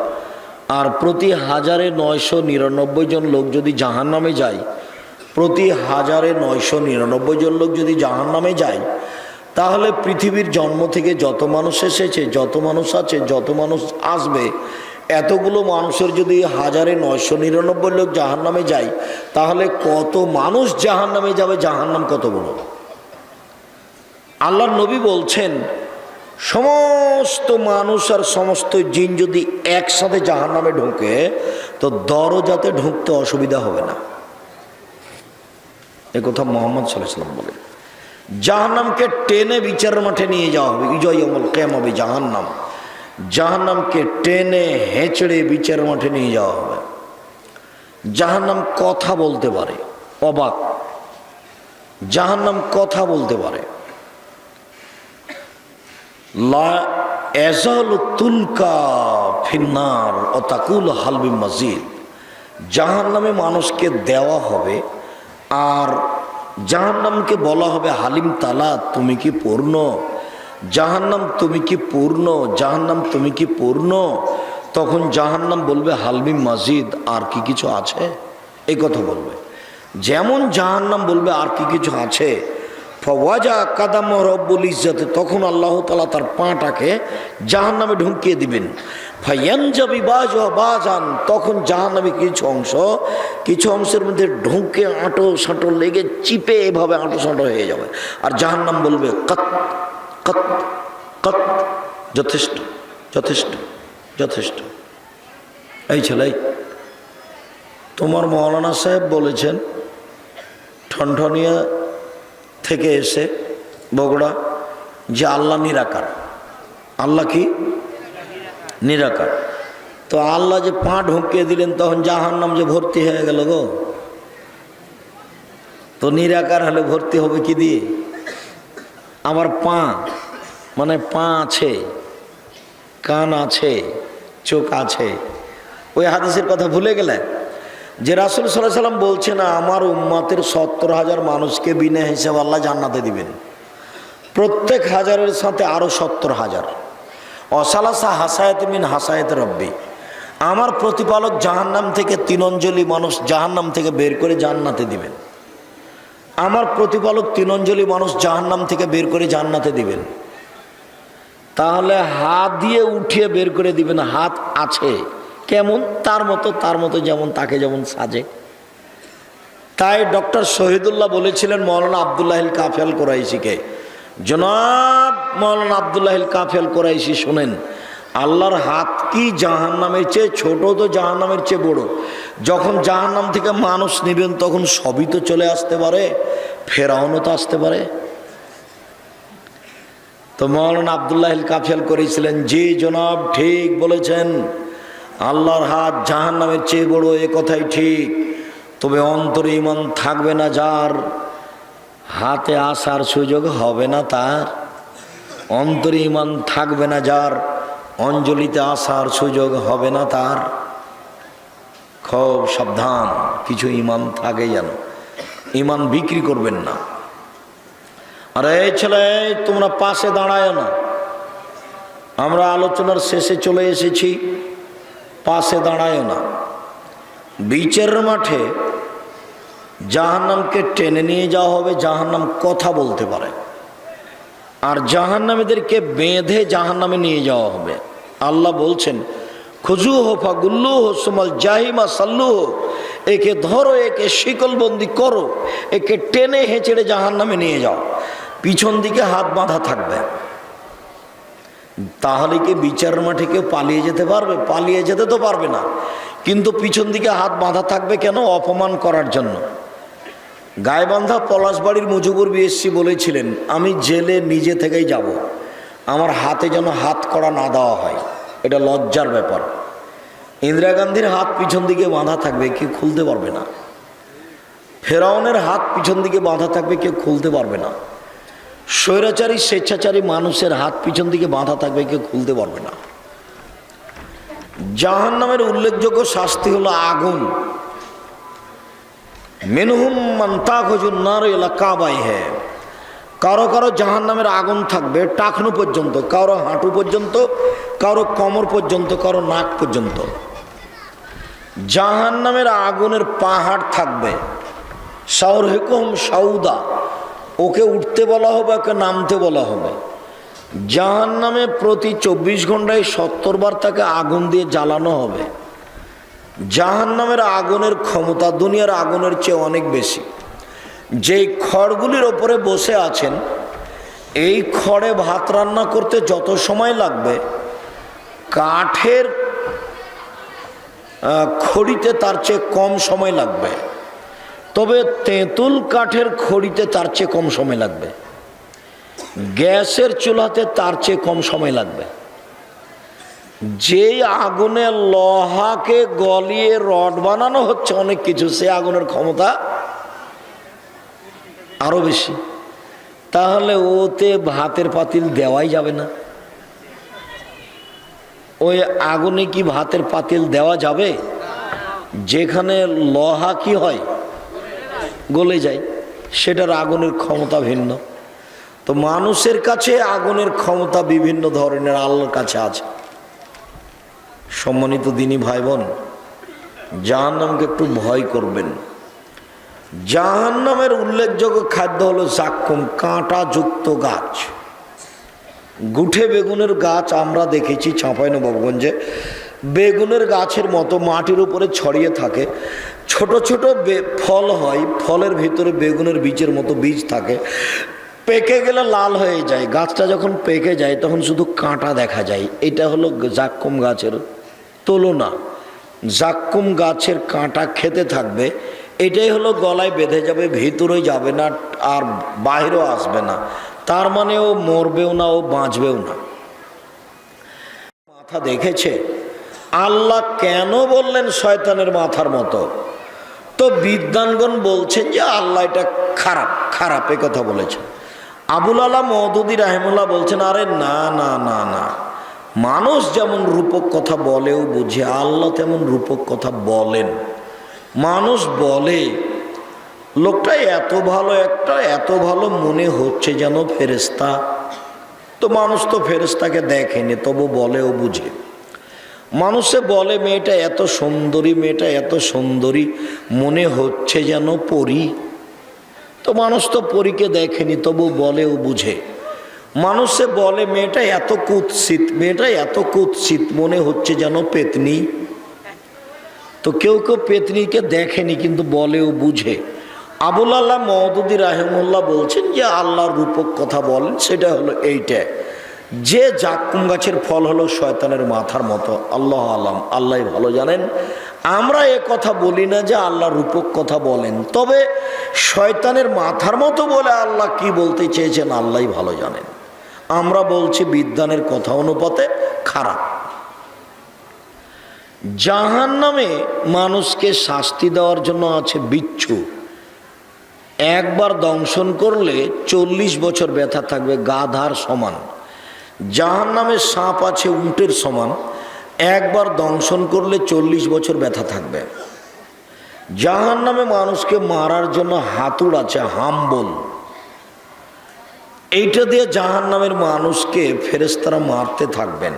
আর প্রতি 1999 জন লোক যদি জাহান্নামে যায়, প্রতি 1999 জন লোক যদি জাহান্নামে যায়, তাহলে পৃথিবীর জন্ম থেকে যত মানুষ এসেছে, যত মানুষ আছে, যত মানুষ আসবে, এতগুলো মানুষের যদি 1999 লোক জাহান্নামে যায়, তাহলে কত মানুষ জাহান্নামে যাবে? জাহান্নাম কত বড়! আল্লাহর নবী বলছেন, সমস্ত মানুষ আর সমস্ত জিন যদি একসাথে জাহান্নামে ঢোকে, তো দরজাতে ঢুকতে অসুবিধা হবে না। এ কথা মুহাম্মদ সাল্লাল্লাহু আলাইহি ওয়াসাল্লাম বলেন। জাহান্নামকে টেনে বিচারের মাঠে নিয়ে যাওয়া হবে, বিজয় ইয়াউমুল কিয়ামা জাহান্নাম। জাহান্নামকে টেনে হেঁচড়ে বিচারের মাঠে নিয়ে যাওয়া হবে। জাহান্নাম কথা বলতে পারে, অবাক! জাহান্নাম কথা বলতে পারে। লা ইয়াজালু তুলকা ফিন্নার ওয়া তাকুলু হাল মিন মাজিদ। জাহান্নামে মানুষকে দেওয়া হবে, আর জাহান্নামকে বলা হবে, হালিম তালা, তুমি কি পূর্ণ? জাহান্নাম তুমি কি পূর্ণ? জাহান্নাম তুমি কি পূর্ণ? তখন জাহান্নাম বলবে, হালমিম মাজিদ, আর কি কিছু আছে? এই কথা বলবে। যেমন জাহান্নাম বলবে আর কি কিছু আছে, ফাওয়াজা কাদাম রব্বুল ইজ্জতে, তখন আল্লাহ তাআলা তার পাটাকে জাহান্নামে ঢুকিয়ে দিবেন। ফায়ানজাবি বাজান, তখন জাহান্নামে কিছু অংশের মধ্যে ঢুকে আঁটো সাঁটো লেগে চিপে এভাবে আঁটো সাঁটো হয়ে যাবে। আর জাহান্নাম বলবে, কত কত কত, যথেষ্ট যথেষ্ট যথেষ্ট। এই ছেলে, তোমার মৌলানা সাহেব বলেছেন ঠনঠনিয়া থেকে এসে বগুড়া, যে আল্লাহ নিরাকার। আল্লাহ কি? নিরাকার। তো আল্লাহ যে পা ঢুকিয়ে দিলেন, তখন জাহান্নাম যে ভর্তি হয়ে গেল গো। তো নিরাকার হলে ভর্তি হবে কি দিয়ে? আমার পা, মানে পা আছে, কান আছে, চোখ আছে। ওই হাদিসের কথা ভুলে গেলে, যে রাসূল সাল্লাল্লাহু আলাইহি ওয়াসাল্লাম বলছেন, আমার উম্মতের 70,000 মানুষকে বিনা হিসাবে আল্লাহ জান্নাতে দিবেন, প্রত্যেক হাজারের সাথে আরো 70,000। অসালাসা হাসায়াত মিন হাসায়াত রব্বি, আমার প্রতিপালক জাহান্নাম থেকে 3 অঞ্জলি মানুষ জাহান্নাম থেকে বের করে জান্নাতে দিবেন। আমার প্রতিপালক 3 অঞ্জলি মানুষ জাহান্নাম থেকে বের করে জান্নাতে দিবেন। তাহলে হাত দিয়ে উঠিয়ে বের করে দিবেন। হাত আছে কেমন? তার মতো যেমন, তাকে যেমন সাজে। তাই ডক্টর শহীদুল্লাহ বলেছিলেন মৌলানা আব্দুল্লাহিল কাফি আল কুরাইশিকে, জনাব মৌলানা আব্দুল্লাহিল কাফি আল কুরাইশি, শোনেন, আল্লাহর হাত কি জাহান্নামের চেয়ে ছোট? তো জাহান্নামের চেয়ে বড়। যখন জাহান্নাম থেকে মানুষ নেবেন, তখন সবই তো চলে আসতে পারে, ফেরাউনও তো আসতে পারে। তো মৌলানা আব্দুল্লাহিল কাফি আল করেছিলেন, জি জনাব, ঠিক বলেছেন, আল্লাহর হাত জাহান্নামের চেয়ে বড়, এ কথাই ঠিক। তবে অন্তরে ঈমান থাকবে না যার, হাতে আসার সুযোগ হবে না তার। অন্তরে ঈমান থাকবে না যার, অঞ্জলিতে আসার সুযোগ হবে না তার। খুব সাবধান, কিছু ঈমান থাকে যেন, ঈমান বিক্রি করবেন না। আরে এই ছেলে, তোমরা পাশে দাঁড়ায় না, আমরা আলোচনার শেষে চলে এসেছি, পাশে দাঁড়ায় না। বিচারের মাঠে জাহান্নামকে টেনে নিয়ে যাওয়া হবে। জাহান্নাম কথা বলতে পারে, আর জাহান্নামীদেরকে বেঁধে জাহান্নামে নিয়ে যাওয়া হবে। আল্লাহ বলছেন, খুজুহু ফাগুল্লুহু সুমাল জাহিমা সাল্লুহু, একে ধরো, একে শিকলবন্দি করো, একে টেনে হেঁচড়ে জাহান্নামে নিয়ে যাও। পিছন দিকে হাত বাঁধা থাকবে। তাহলে কি বিচারের মাঠে কেউ পালিয়ে যেতে পারবে? পালিয়ে যেতে তো পারবে না, কিন্তু পিছন দিকে হাত বাঁধা থাকবে কেন? অপমান করার জন্য। গায়েবান্ধা পলাশবাড়ির মুজিবুর বিএসসি বলেছিলেন, আমি জেলে নিজে থেকেই যাব, আমার হাতে যেন হাত করা না দেওয়া হয়, এটা লজ্জার ব্যাপার। ইন্দিরা গান্ধীর হাত পিছন দিকে বাঁধা থাকবে, কেউ খুলতে পারবে না। ফেরাউনের হাত পিছন দিকে বাঁধা থাকবে, কেউ খুলতে পারবে না। স্বৈরাচারী স্বেচ্ছাচারী মানুষের হাত পিছন দিকে বাঁধা থাকবে, কেউ খুলতে পারবে না। জাহান্নামের উল্লেখযোগ্য শাস্তি হলো আগুন। মিনহুম মান তাখুজুন নার ইলা কাবাইহি, কারো কারো জাহান্নামের আগুন থাকবে টাকনু পর্যন্ত, কারো হাঁটু পর্যন্ত, কারো কোমর পর্যন্ত, কারো নাক পর্যন্ত। জাহান্নামের আগুনের পাহাড় থাকবে, সাউরহিকুম সাউদা, ওকে উঠতে বলা হবে, ওকে নামতে বলা হবে। জাহান্নামে প্রতি 24 ঘন্টায় 70 বার তাকে আগুন দিয়ে জ্বালানো হবে। জাহান্নামের আগুনের ক্ষমতা দুনিয়ার আগুনের চেয়ে অনেক বেশি। যেই খড়গুলির ওপরে বসে আছেন, এই খড়ে ভাত রান্না করতে যত সময় লাগবে, কাঠের খড়িতে তার চেয়ে কম সময় লাগবে। তবে তেঁতুল কাঠের খড়িতে তার চেয়ে কম সময় লাগবে, গ্যাসের চুলাতে তার চেয়ে কম সময় লাগবে। যেই আগুনে লোহাকে গলিয়ে রড বানানো হচ্ছে অনেক কিছু, সে আগুনের ক্ষমতা আরো বেশি। তাহলে ওতে ভাতের পাতিল দেওয়াই যাবে না। ওই আগুনে কি ভাতের পাতিল দেওয়া যাবে? যেখানে লোহা কি হয়, গলে যায়, সেটার আগুনের ক্ষমতা ভিন্ন। তো মানুষের কাছে আগুনের ক্ষমতা বিভিন্ন ধরনের, আল্লাহর কাছে আছে। সম্মানিত দিনী ভাই বোন, জাহান্নামকে একটু ভয় করবেন। জাহান্নামের উল্লেখযোগ্য খাদ্য হলো জাক্কুম, কাঁটাযুক্ত গাছ। গুঠে বেগুনের গাছ আমরা দেখেছি চাঁপাইনবাবগঞ্জে, বেগুনের গাছের মতো মাটির উপরে ছড়িয়ে থাকে, ছোট ছোট ফল হয়, ফলের ভিতরে বেগুনের বীজের মতো বীজ থাকে, পেকে গেলে লাল হয়ে যায়। গাছটা যখন পেকে যায় তখন শুধু কাঁটা দেখা যায়। এটা হলো জাক্কুম গাছের তুলনা। জাক্কুম গাছের কাঁটা খেতে থাকবে, এটাই হলো গলায় বেঁধে যাবে, ভিতরে যাবে না আর বাইরেও আসবে না। তার মানে ও মরবেও না, ও বাঁচবেও না। মাথা দেখেছে? আল্লাহ কেন বললেন শয়তানের মাথার মতো? তো বিদ্বানগণ বলছেন যে আল্লাহ এটা খারাপ, খারাপ এ কথা বলেছেন। আবুল আলা মওদুদি রাহিমাহুল্লাহ বলছেন, আরে না না না না, মানুষ যেমন রূপক কথা বলেও বুঝে, আল্লাহ তেমন রূপক কথা বলেন। মানুষ বলে লোকটা এত ভালো, একটা এত ভালো মনে হচ্ছে যেন ফেরেশতা। তো মানুষ তো ফেরেশতাকে দেখেনি, তবু বলেও বুঝে। মানুষে বলে মেয়েটা এত সুন্দরী, মেয়েটা এত সুন্দরী, মনে হচ্ছে যেন পরী। তো মানুষ তো পরীকে দেখেনি, তবু বলেও বুঝে। মানুষে বলে মেয়েটা এত কুৎসিত, মেয়েটা এত কুৎসিত, মনে হচ্ছে যেন পেতনি। তো কেউ কেউ পেতনিকে দেখেনি কিন্তু বলেও বুঝে। আবুল আল্লাহ মওদুদি রাহিমাহুল্লাহ বলছেন যে আল্লাহর রূপক কথা বলেন, সেটা হলো এইটা যে জাক্কুম গাছের ফল হলো শয়তানের মাথার মতো। আল্লাহ আলাম, আল্লাহ ভালো জানেন। আমরা এ কথা বলি না যে আল্লাহ রূপক কথা বলেন, তবে শয়তানের মাথার মতো বলে আল্লাহ কি বলতে চেয়েছেন আল্লাহ ভালো জানেন। আমরা বলছি বিদ্বানের কথা অনুপাতে খারাপ। জাহান্নামে মানুষকে শাস্তি দেওয়ার জন্য আছে বিচ্ছু। একবার দংশন করলে 40 বছর ব্যথা থাকবে, গাধার সমান। জাহান্নামে সাপ আছে উটের সমান, একবার দংশন করলে 40 বছর ব্যথা থাকবে। জাহান্নামে মানুষকে মারার জন্য হাতুড় আছে, হাম্বল। এইটা দিয়ে জাহান্নামের মানুষকে ফেরেশতারা মারতে থাকবেন।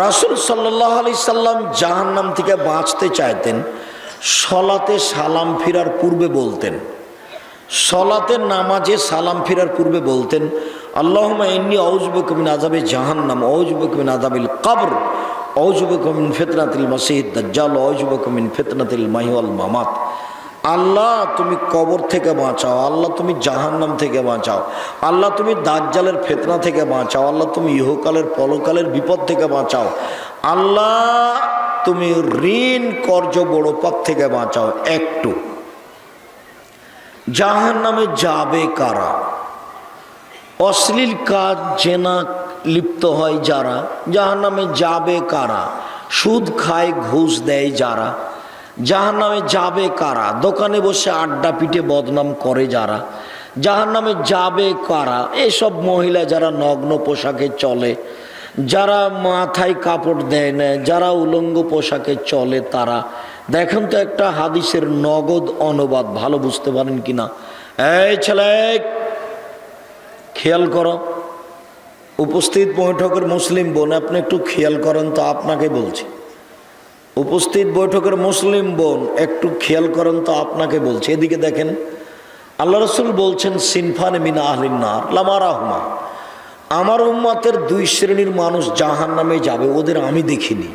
রাসূল সাল্লাল্লাহু আলাইহি সাল্লাম জাহান্নাম থেকে বাঁচতে চাইতেন, সলাতে সালাম ফিরার পূর্বে বলতেন, সলাতের নামাজে সালাম ফিরার পূর্বে বলতেন, আল্লাহুম্মা ইন্নী আউযু বিকা মিন আযাবি জাহান্নাম, আউযু বিকা মিন আযাবিল কবর, আউযু বিকা মিন ফিতনাতিল মাসিহিদ দাজ্জাল, আউযু বিকা মিন ফিতনাতিল মাহইয়া ওয়াল মামাত। আল্লাহ তুমি কবর থেকে বাঁচাও, আল্লাহ তুমি জাহান্নাম থেকে বাঁচাও, আল্লাহ তুমি দাজ্জালের ফিতনা থেকে বাঁচাও, আল্লাহ তুমি ইহকালের পরকালের বিপদ থেকে বাঁচাও, আল্লাহ তুমি ঋণ কর্জ বড় পাপ থেকে বাঁচাও। একটু জাহান্নামে যাবে কারা? অশ্লীল কাজ জেনা লিপ্ত হয় যারা, জাহান্নামে যাবে কারা? সুদ খায় ঘুষ দেয় যারা, জাহান্নামে যাবে কারা? দোকানে বসে আড্ডা পিটে বদনাম করে যারা, জাহান্নামে যাবে কারা? এসব মহিলা যারা নগ্ন পোশাকে চলে, যারা মাথায় কাপড় দেয় না, যারা উলঙ্গ পোশাকে চলে তারা। দেখেন তো একটা হাদিসের নগদ অনুবাদ, ভালো বুঝতে পারেন কিনা। এই ছেলে খেয়াল করো, উপস্থিত বৈঠকের মুসলিম বোন, আপনি একটু খেয়াল করেন তো, আপনাকে বলছি। উপস্থিত বৈঠকের মুসলিম বোন, একটু খেয়াল করেন তো, আপনাকে বলছি। এদিকে দেখেন, আল্লাহ রসুল বলছেন সিনফান মিন আহলিন নার লামা রাহমা, আমার উম্মতের দুই শ্রেণীর মানুষ জাহান্নামে যাবে, ওদের আমি দেখিনি।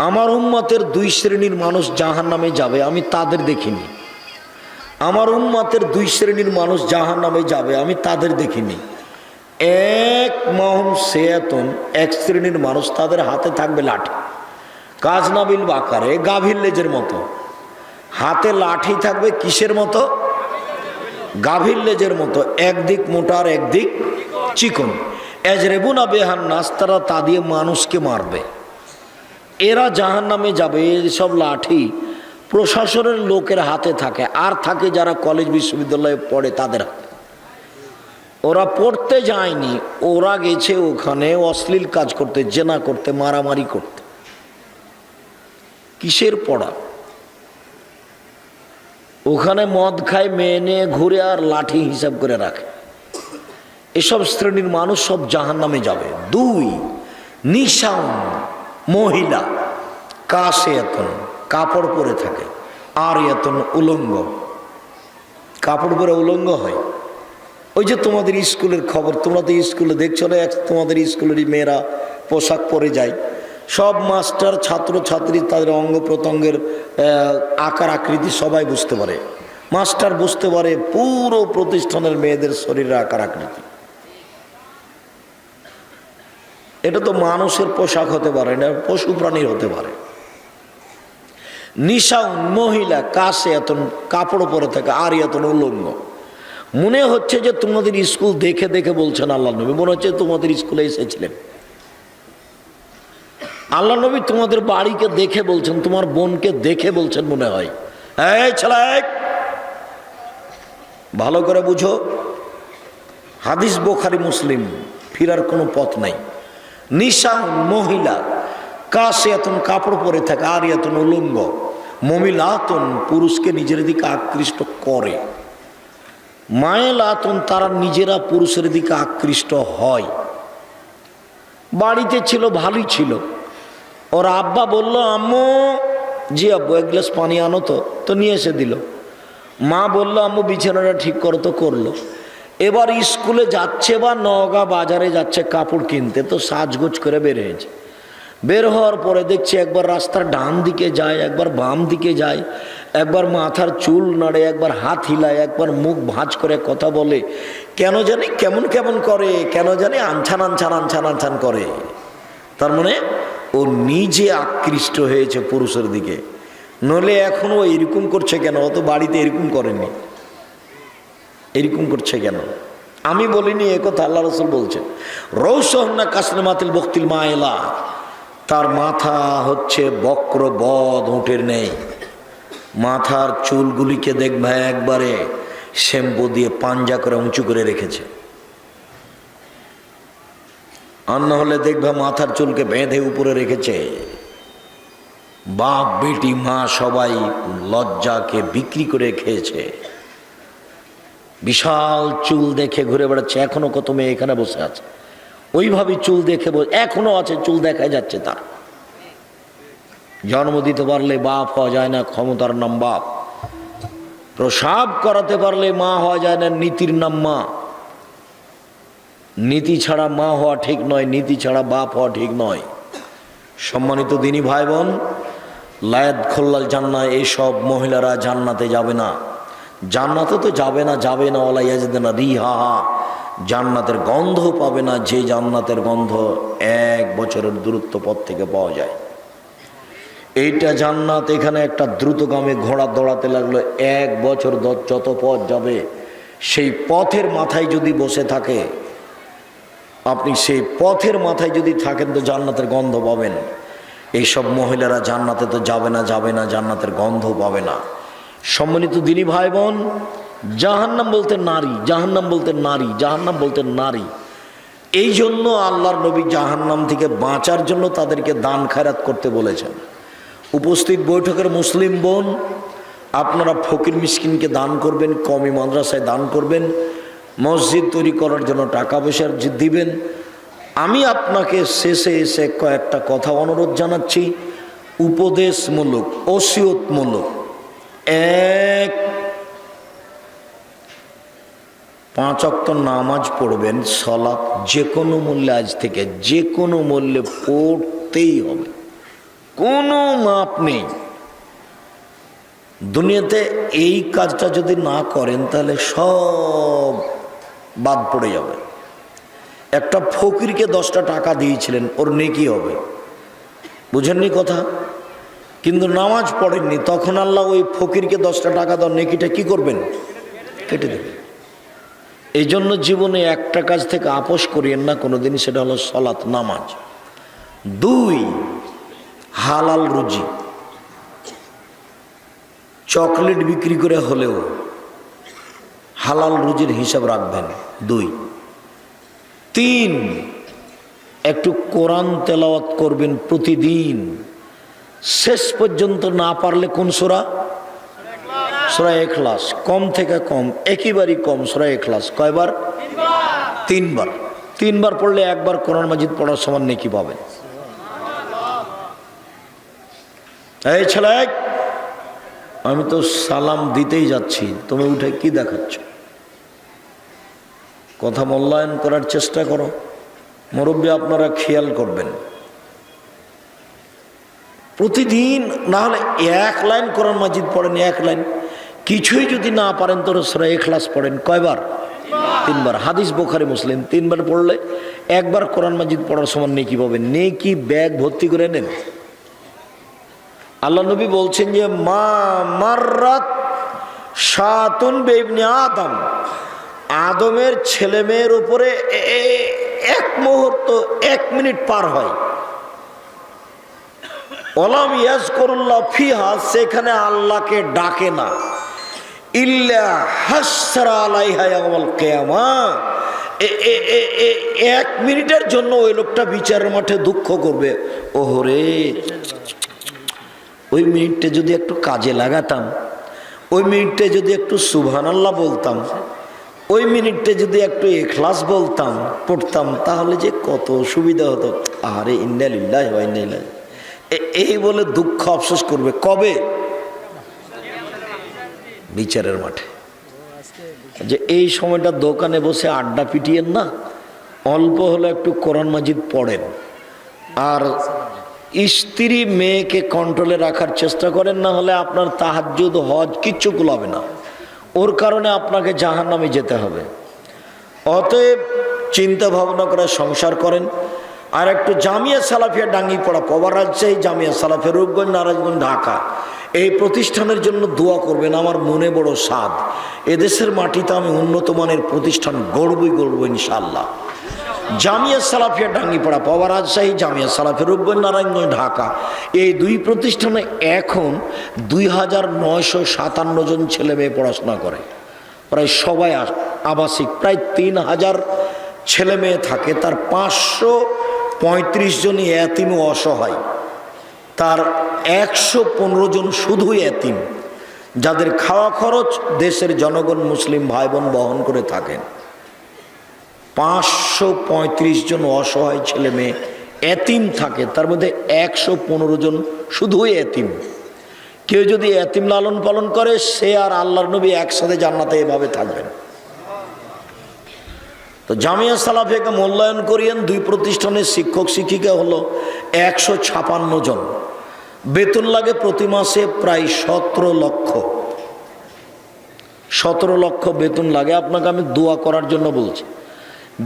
আমার উম্মতের দুই শ্রেণীর মানুষ জাহান্নামে যাবে, আমি তাদের দেখিনি। আমার উম্মতের দুই শ্রেণীর মানুষ জাহান্নামে যাবে, আমি তাদের দেখিনি। এক মাহুম সেয়াতুন, এক শ্রেণীর মানুষ, তাদের হাতে থাকবে লাঠি, কাজনাবিল বাকারে, গাভীর লেজের মতো। হাতে লাঠি থাকবে কিসের মতো? গাভীর লেজের মতো, একদিক মোটা আর একদিক চিকন। এজরেবুনা বেহান নাস, তারা তা দিয়ে মানুষকে মারবে। এরা জাহান্নামে যাবে। এইসব লাঠি প্রশাসনের লোকের হাতে থাকে, আর থাকে যারা কলেজ বিশ্ববিদ্যালয়ে পড়ে তাদের হাতে। ওরা পড়তে যায়নি, ওরা গেছে ওখানে অশ্লীল কাজ করতে, জেনা করতে, মারামারি করতে। কিসের পড়া? ওখানে মদ খায়, মেয়ে নিয়ে ঘুরে আর লাঠি হিসাব করে রাখে। এসব শ্রেণীর মানুষ সব জাহান্নামে যাবে। দুই, নিশাউন, মহিলা, কাশে এতন, কাপড় পরে থাকে, আর এতন, উলঙ্গ। কাপড় পরে উলঙ্গ হয়। ওই যে তোমাদের স্কুলের খবর, তোমরা তো স্কুলে দেখছো না, তোমাদের স্কুলেরই মেয়েরা পোশাক পরে যায়। সব মাস্টার, ছাত্র ছাত্রী তাদের অঙ্গ প্রত্যঙ্গের আকার আকৃতি সবাই বুঝতে পারে। মাস্টার বুঝতে পারে পুরো প্রতিষ্ঠানের মেয়েদের শরীরের আকার আকৃতি। এটা তো মানুষের পোশাক হতে পারে না, পশু প্রাণীর হতে পারে। নিশাউন, মহিলা, কাশে এতন, কাপড় পরে থাকে, আর এতন, উলঙ্গ। মনে হচ্ছে যে তোমাদের স্কুল দেখে দেখে বলছেন আল্লাহ নবী, মনে হচ্ছে তোমাদের স্কুলে এসেছিলেন। আল্লাহ নবী তোমাদের বাড়িকে দেখে বলছেন, তোমার বোনকে দেখে বলছেন মনে হয়। এই ছেলে, ভালো করে বুঝো, হাদিস বুখারী মুসলিম, ফিরার কোনো পথ নাই। নিশাউন, মহিলা, কাশে এতন, কাপড় পরে থাকে, আর এতন, উলঙ্গ। মমিলাতন, পুরুষকে নিজের দিকে আকৃষ্ট করে। মায়েলাতন, তারা নিজেরা পুরুষের দিকে আকৃষ্ট হয়। বাড়িতে ছিল, ভালোই ছিল। ওর আব্বা বলল, আম্মু, জি আব্বু, এক গ্লাস পানি আনো তো নিয়ে এসে দিল। মা বলল, আম্মু বিছানাটা ঠিক করো, তো করলো। এবার স্কুলে যাচ্ছে বা নওগাঁ বাজারে যাচ্ছে কাপড় কিনতে, তো সাজগোজ করে বের হয়েছে। বের হওয়ার পরে দেখছি একবার রাস্তার ডান দিকে যায়, একবার বাম দিকে যায়, একবার মাথার চুল নাড়ে, একবার হাত হিলায়, একবার মুখ ভাঁজ করে কথা বলে, কেন জানি কেমন কেমন করে, কেন জানি আনছান আনছান আনছান আনছান করে। তার মানে ও নিজে আকৃষ্ট হয়েছে পুরুষের দিকে। নইলে এখনো এরকম করছে কেন? ও তো বাড়িতে এরকম করেনি। এরকম করছে কেন? আমি বলিনি এ কথা, আল্লাহ রসুল বলছেন। রৌসহনা কাসনামাতিল বক্তিল মায়লা, তার মাথা হচ্ছে বক্র বদ উটের নেই। মাথার চুলগুলিকে দেখবে একবারে শ্যাম্পু দিয়ে পাঞ্জা করে উঁচু করে রেখেছে। আর না হলে দেখবে মাথার চুলকে বেঁধে উপরে রেখেছে। বাপ বেটি মা সবাই লজ্জাকে বিক্রি করে খেয়েছে। বিশাল চুল দেখে ঘুরে বেড়াচ্ছে। এখনো কত মেয়ে এখানে বসে আছে ওইভাবে চুল দেখে, এখনো আছে, চুল দেখা যাচ্ছে তার। জন্ম দিতে পারলে বাপ হওয়া যায় না, ক্ষমতার নাম বাপ। প্রসাব করাতে পারলে মা হওয়া যায় না, নীতির নাম মা। নীতি ছাড়া মা হওয়া ঠিক নয়, নীতি ছাড়া বাপ হওয়া ঠিক নয়। সম্মানিত দিনী ভাই বোন, লায়াত খোল্লাল জান্না, এইসব মহিলারা জান্নাতে যাবে না। জান্নাতে তো যাবে না ওলা ইয়াজিদানা রিহা, জান্নাতের গন্ধ পাবে না, যে জান্নাতের গন্ধ 1 বছরের দূরত্ব পথ থেকে পাওয়া যায়। এইটা জান্নাত। এখানে একটা দ্রুতগামী ঘোড়া দৌড়াতে লাগলো, 1 বছর যত পথ যাবে, সেই পথের মাথায় যদি বসে থাকে আপনি, সেই পথের মাথায় যদি থাকেন তো জান্নাতের গন্ধ পাবেন। এইসব মহিলারা জান্নাতে তো যাবে না, জান্নাতের গন্ধ পাবে না। সম্মানিত দিনী ভাই বোন, জাহান্নাম বলতে নারী, জাহান্নাম বলতে নারী, জাহান্নাম বলতে নারী। এই জন্য আল্লাহর নবী জাহান্নাম থেকে বাঁচার জন্য তাদেরকে দান খায়রাত করতে বলেছেন। উপস্থিত বৈঠকের মুসলিম বোন, আপনারা ফকির মিসকিনকে দান করবেন, কওমি মাদ্রাসায় দান করবেন, মসজিদ তৈরি করার জন্য টাকা পয়সা দিবেন, আমি আপনাকে শেষে এসে কয়েকটা কথা অনুরোধ জানাচ্ছি, উপদেশমূলক, ওসিয়তমূলক। এক, 5 ওয়াক্ত নামাজ পড়বেন, সালাত যে কোনো মূল্যে, আজ থেকে যে কোনো মূল্যে পড়তেই হবে, কোনো মাপ নেই। দুনিয়াতে এই কাজটা যদি না করেন তাহলে সব বাদ পড়ে যাবে। একটা ফকিরকে 10টা টাকা দিয়েছিলেন, ওর নেকি হবে, বুঝেননি কথা? কিন্তু নামাজ পড়েননি, তখন আল্লাহ ওই ফকিরকে 10টা টাকা দেওয়ার নেকিটা কি করবেন? কেটে দেবেন। এই জন্য জীবনে একটা কাজ থেকে আপোষ করিয়েন না কোনোদিন, সেটা হলো সালাত, নামাজ। 2, হালাল রুজি, চকলেট বিক্রি করে হলেও হালাল রুজির হিসাব রাখবেন। 2, 3, একটু কোরআন তেলাওয়াত করবেন প্রতিদিন, শেষ পর্যন্ত না পারলে কোন সূরা? সূরা ইখলাস। কম থেকে কম, একেবারেই কম সূরা ইখলাস কয়বার? 3 বার। 3 বার পড়লে একবার কোরআন মাজিদ পড়ার সমান নেকি পাবেন। এই ছেলে, আমি তো সালাম দিতেই যাচ্ছি, তুমি উঠে কি দেখাচ্ছ? কথা মূল্যায়ন করার চেষ্টা করো। মুরব্বী আপনারা খেয়াল করবেন, প্রতিদিন না হলে 1 লাইন কোরআন মাজিদ পড়েন, 1 লাইন। কিছুই যদি না পারেন তো সূরা ইখলাস পড়েন, কয়বার? 3 বার। হাদিস বুখারী মুসলিম। 3 বার পড়লে একবার কোরআন মাজিদ পড়ার সমান নেকি পাবেন। নেকি ব্যাগ ভর্তি করে নেন। আল্লাহ নবী বলছেন যে মা মাররাত শাতুন বিইবনি আদম, আদমের ছেলে মেয়ের উপরে 1 মুহূর্ত, 1 মিনিট পার হয়, ওলাম ইয়াজকুরুল্লাহ ফিহা, সেখানে আল্লাহকে ডাকে না, ইল্লা হাসরা আলাইহা ইয়াউমাল কিয়ামাহ, 1 মিনিটের জন্য ওই লোকটা বিচারের মাঠে দুঃখ করবে। ওহরে, ওই মিনিটটা যদি একটু কাজে লাগাতাম, ওই মিনিটটা যদি একটু সুবহানাল্লাহ বলতাম, ওই মিনিটটা যদি একটু ইখলাস বলতাম, পড়তাম, তাহলে যে কত সুবিধা হতো। আরে ইন্না লিল্লাহি ওয়া ইন্না ইলাইহি, এই বলে দুঃখ আফসোস করবে কবে? বিচারের মাঠে। যে এই সময়টা দোকানে বসে আড্ডা পিটিয়েন না, অল্প হলে একটু কোরআন মাজিদ পড়েন, আর স্ত্রী মেয়েকে কন্ট্রোলে রাখার চেষ্টা করেন, না হলে আপনার তাহাজ্জুদ, হজ কিচ্ছু কুলাবে না, ওর কারণে আপনাকে জাহান্নামে যেতে হবে। অতএব চিন্তা ভাবনা করে সংসার করেন। আর একটু জামিয়া সালাফিয়া ডাঙ্গিপাড়া, পবার রাজশাহী জামিয়া সালাফিয়া, রূপগঞ্জ, নারায়ণগঞ্জ, ঢাকা, এই প্রতিষ্ঠানের জন্য দোয়া করবেন। আমার মনে বড় সাধ, এদেশের মাটিতে আমি উন্নত মানের প্রতিষ্ঠান গড়বই ইনশাআল্লাহ। জামিয়া সালাফিয়া ডাঙ্গিপাড়া, পবার রাজশাহী, জামিয়া সালাফিয়া রূপগঞ্জ, নারায়ণগঞ্জ, ঢাকা, এই 2 প্রতিষ্ঠানে এখন 2957 জন ছেলে মেয়ে পড়াশোনা করে। প্রায় সবাই আবাসিক, প্রায় 3000 ছেলে মেয়ে থাকে, তার 535 জনই এতিম ও অসহায়, তার 115 জন শুধুই এতিম, যাদের খাওয়া খরচ দেশের জনগণ মুসলিম ভাই বোন বহন করে থাকেন। 535 জন অসহায় ছেলে মেয়ে এতিম থাকে, তার মধ্যে 115 জন শুধুই এতিম। কেউ যদি এতিম লালন পালন করে, সে আর আল্লাহর নবী একসাথে জান্নাতে এভাবে থাকবেন। তো জামিয়া সালাফিয়াকে মূল্যায়ন করিয়েন। 2 প্রতিষ্ঠানের শিক্ষক শিক্ষিকা হলো 156 জন, বেতন লাগে প্রতি মাসে প্রায় 17 লক্ষ। 17 লক্ষ বেতন লাগে। আপনাকে আমি দোয়া করার জন্য বলছি,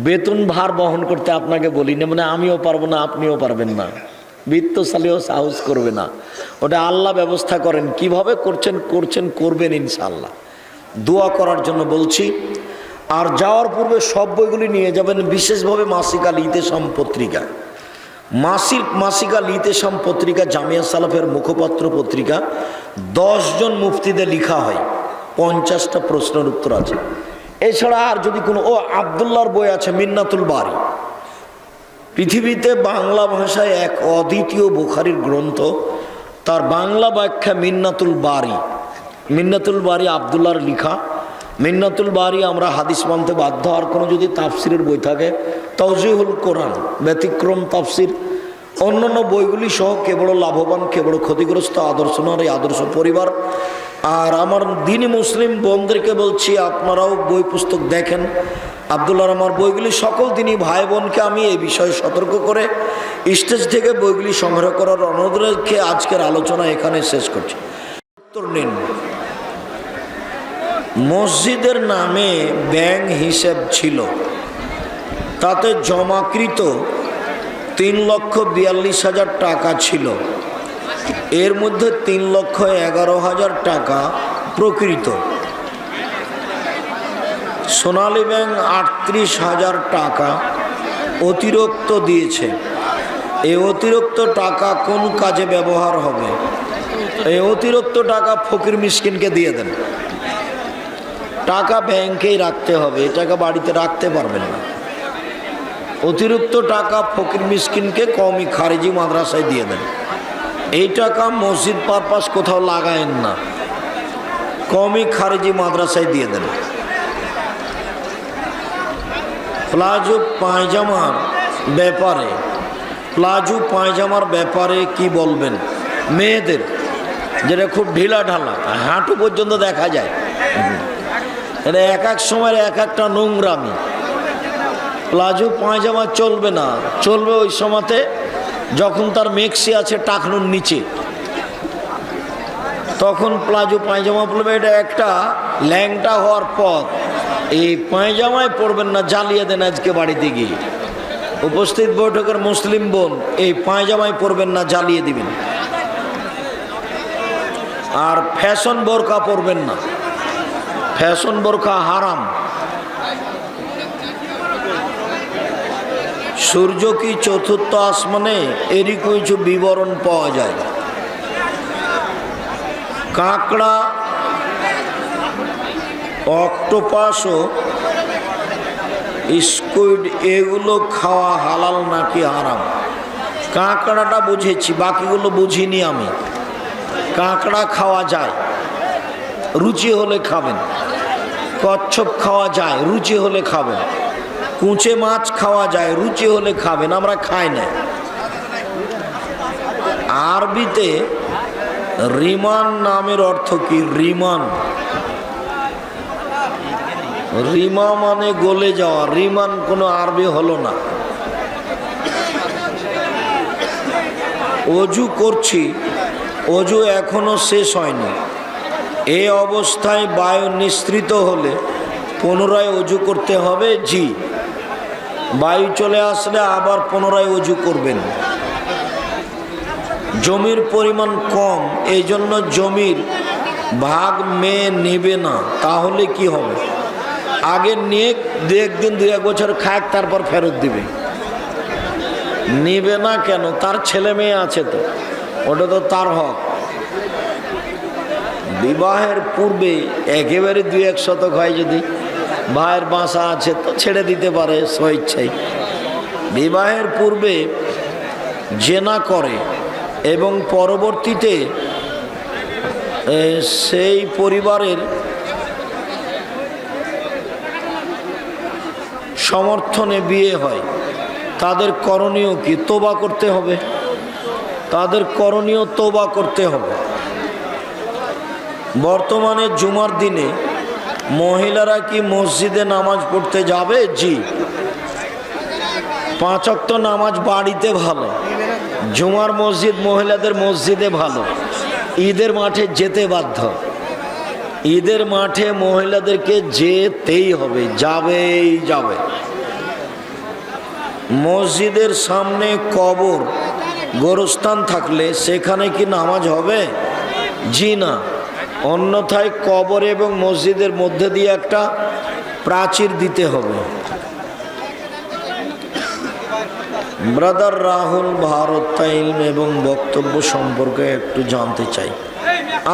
বেতন ভার বহন করতে আপনাকে বলি না, মানে আমিও পারবো না, আপনিও পারবেন না, বিত্তশালীও সাহস করবে না। ওটা আল্লাহ ব্যবস্থা করেন, কিভাবে করবেন ইনশাআল্লাহ। দোয়া করার জন্য বলছি। আর যাওয়ার পূর্বে সব বইগুলি নিয়ে যাবেন, বিশেষভাবে মাসিক আল ইতেসাম পত্রিকা। মাসিক আল ইতেসাম পত্রিকা জামিয়া সালাফের মুখপাত্র পত্রিকা। 10 জন মুফতিদের লেখা হয়, 50টা প্রশ্নের উত্তর আছে। এছাড়া আর যদি কোনো আব্দুল্লাহর বই আছে, মিন্নাতুল বারি, পৃথিবীতে বাংলা ভাষায় এক অদ্বিতীয় বুখারীর গ্রন্থ, তার বাংলা ব্যাখ্যা মিন্নাতুল বারি। মিন্নাতুল বারি আব্দুল্লাহর লেখা, মিন্নাতুল বারি আমরা হাদিস মানতে বাধ্য। আর কোনো যদি তাফসিরের বই থাকে, তাওজিহুল কোরআন ব্যতিক্রম তাফসির, অন্যান্য বইগুলি সহ কে বড় লাভবান কে বড় ক্ষতিগ্রস্ত, আদর্শ নয় এই আদর্শ পরিবার। আর আমার দিনী মুসলিম বোনদেরকে বলছি, আপনারাও বই পুস্তক দেখেন। আব্দুল্লাহর আমার বইগুলি সকল দিনই ভাই বোনকে আমি এই বিষয়ে সতর্ক করে স্টেজ থেকে বইগুলি সংগ্রহ করার অনুরোধ রেখে আজকের আলোচনা এখানে শেষ করছি। উত্তর নিন। মসজিদের নামে ব্যাংক হিসেব ছিল, তাতে জমাকৃত 3,42,000 টাকা ছিল। এর মধ্যে 3,11,000 টাকা প্রকৃত। সোনালী ব্যাংক 38,000 টাকা অতিরিক্ত দিয়েছে। এই অতিরিক্ত টাকা কোন কাজে ব্যবহার হবে? এই অতিরিক্ত টাকা ফকির মিসকিনকে দিয়ে দেন। টাকা ব্যাংকেই রাখতে হবে, এই টাকা বাড়িতে রাখতে পারবেন না। অতিরিক্ত টাকা ফকির মিসকিনকে কওমি খারেজি মাদ্রাসায় দিয়ে দেন। এই টাকা মসজিদ পারপাস কোথাও লাগায়েন না, কওমি খারেজি মাদ্রাসায় দিয়ে দেন। প্লাজো পায়জামার ব্যাপারে, প্লাজো পায়জামার ব্যাপারে কি বলবেন? মেয়েদের যেটা খুব ঢিলা ঢালা, হাঁটু পর্যন্ত দেখা যায়, এটা এক এক সময়ের এক একটা নোংরামি। প্লাজো পায়জামা চলবে না, চলবে ওই সময়তে যখন তার মেক্সি আছে টাকনুর নিচে, তখন প্লাজো পায়জামা পরবে। এটা একটা ল্যাংটা হওয়ার পথ। এই পায়জামায় পরবেন না, জ্বালিয়ে দেন আজকে বাড়িতে গিয়ে। উপস্থিত বৈঠকের মুসলিম বোন, এই পায়জামায় পরবেন না, জ্বালিয়ে দিবেন। আর ফ্যাশন বোরকা পরবেন না, ফ্যাশন বোরকা হারাম। সূর্য কি চতুর্থ আসমানে? এরই কিছু বিবরণ পাওয়া যায়। কাঁকড়া, অক্টোপাস ও স্কুইড এগুলো খাওয়া হালাল নাকি হারাম? কাঁকড়াটা বুঝেছি, বাকিগুলো বুঝিনি আমি। কাঁকড়া খাওয়া যায়, রুচি হলে খাবেন। কচ্ছপ খাওয়া যায়, রুচি হলে খাবেন। কুঁচে মাছ খাওয়া যায়, রুচি হলে খাবেন, আমরা খাই না। আরবিতে রিমান নামের অর্থ কি? রিমান, রিমা মানে গলে যাওয়া। রিমান কোনো আরবি হলো না। অজু করছি, অজু এখনো শেষ হয়নি, এই অবস্থায় বায়ু নিঃসৃত হলে পুনরায় অজু করতে হবে? জি। বায়ু চলে আসলে আবার পুনরায় অজু করবেন। জমির পরিমাণ কম, এই জন্য জমির ভাগ মেয়ে নেবে না, তাহলে কি হবে? আগে নিয়ে একদিন 2-1 বছর খাক, তারপর ফেরত দিবে। নিবে না কেন? তার ছেলে মেয়ে আছে তো, ওটা তো তার হক। বিবাহের পূর্বে একেবারে 2-1 শতক হয়, যদি ভাইয়ের বাসা আছে তো ছেড়ে দিতে পারে স্বেচ্ছায়। বিবাহের পূর্বে জেনা করে এবং পরবর্তীতে সেই পরিবারের সমর্থনে বিয়ে হয়, তাদের করণীয় কি? তোবা করতে হবে, তাদের করণীয় তোবা করতে হবে। বর্তমানে জুমার দিনে মহিলারা কি মসজিদে নামাজ পড়তে যাবে? জি। 5 ওয়াক্ত নামাজ বাড়িতে ভালো, জুমার মসজিদ মহিলাদের মসজিদে ভালো। ঈদের মাঠে যেতে বাধ্য, ঈদের মাঠে মহিলাদেরকে যেতেই হবে, যাবেই যাবে। মসজিদের সামনে কবর, গোরস্থান থাকলে সেখানে কি নামাজ হবে? জি না। অন্যথায় কবর এবং মসজিদের মধ্যে দিয়ে একটা প্রাচীর দিতে হবে। ব্রাদার রাহুল, ভারত টাইম এবং বক্তব্য সম্পর্কে একটু জানতে চাই।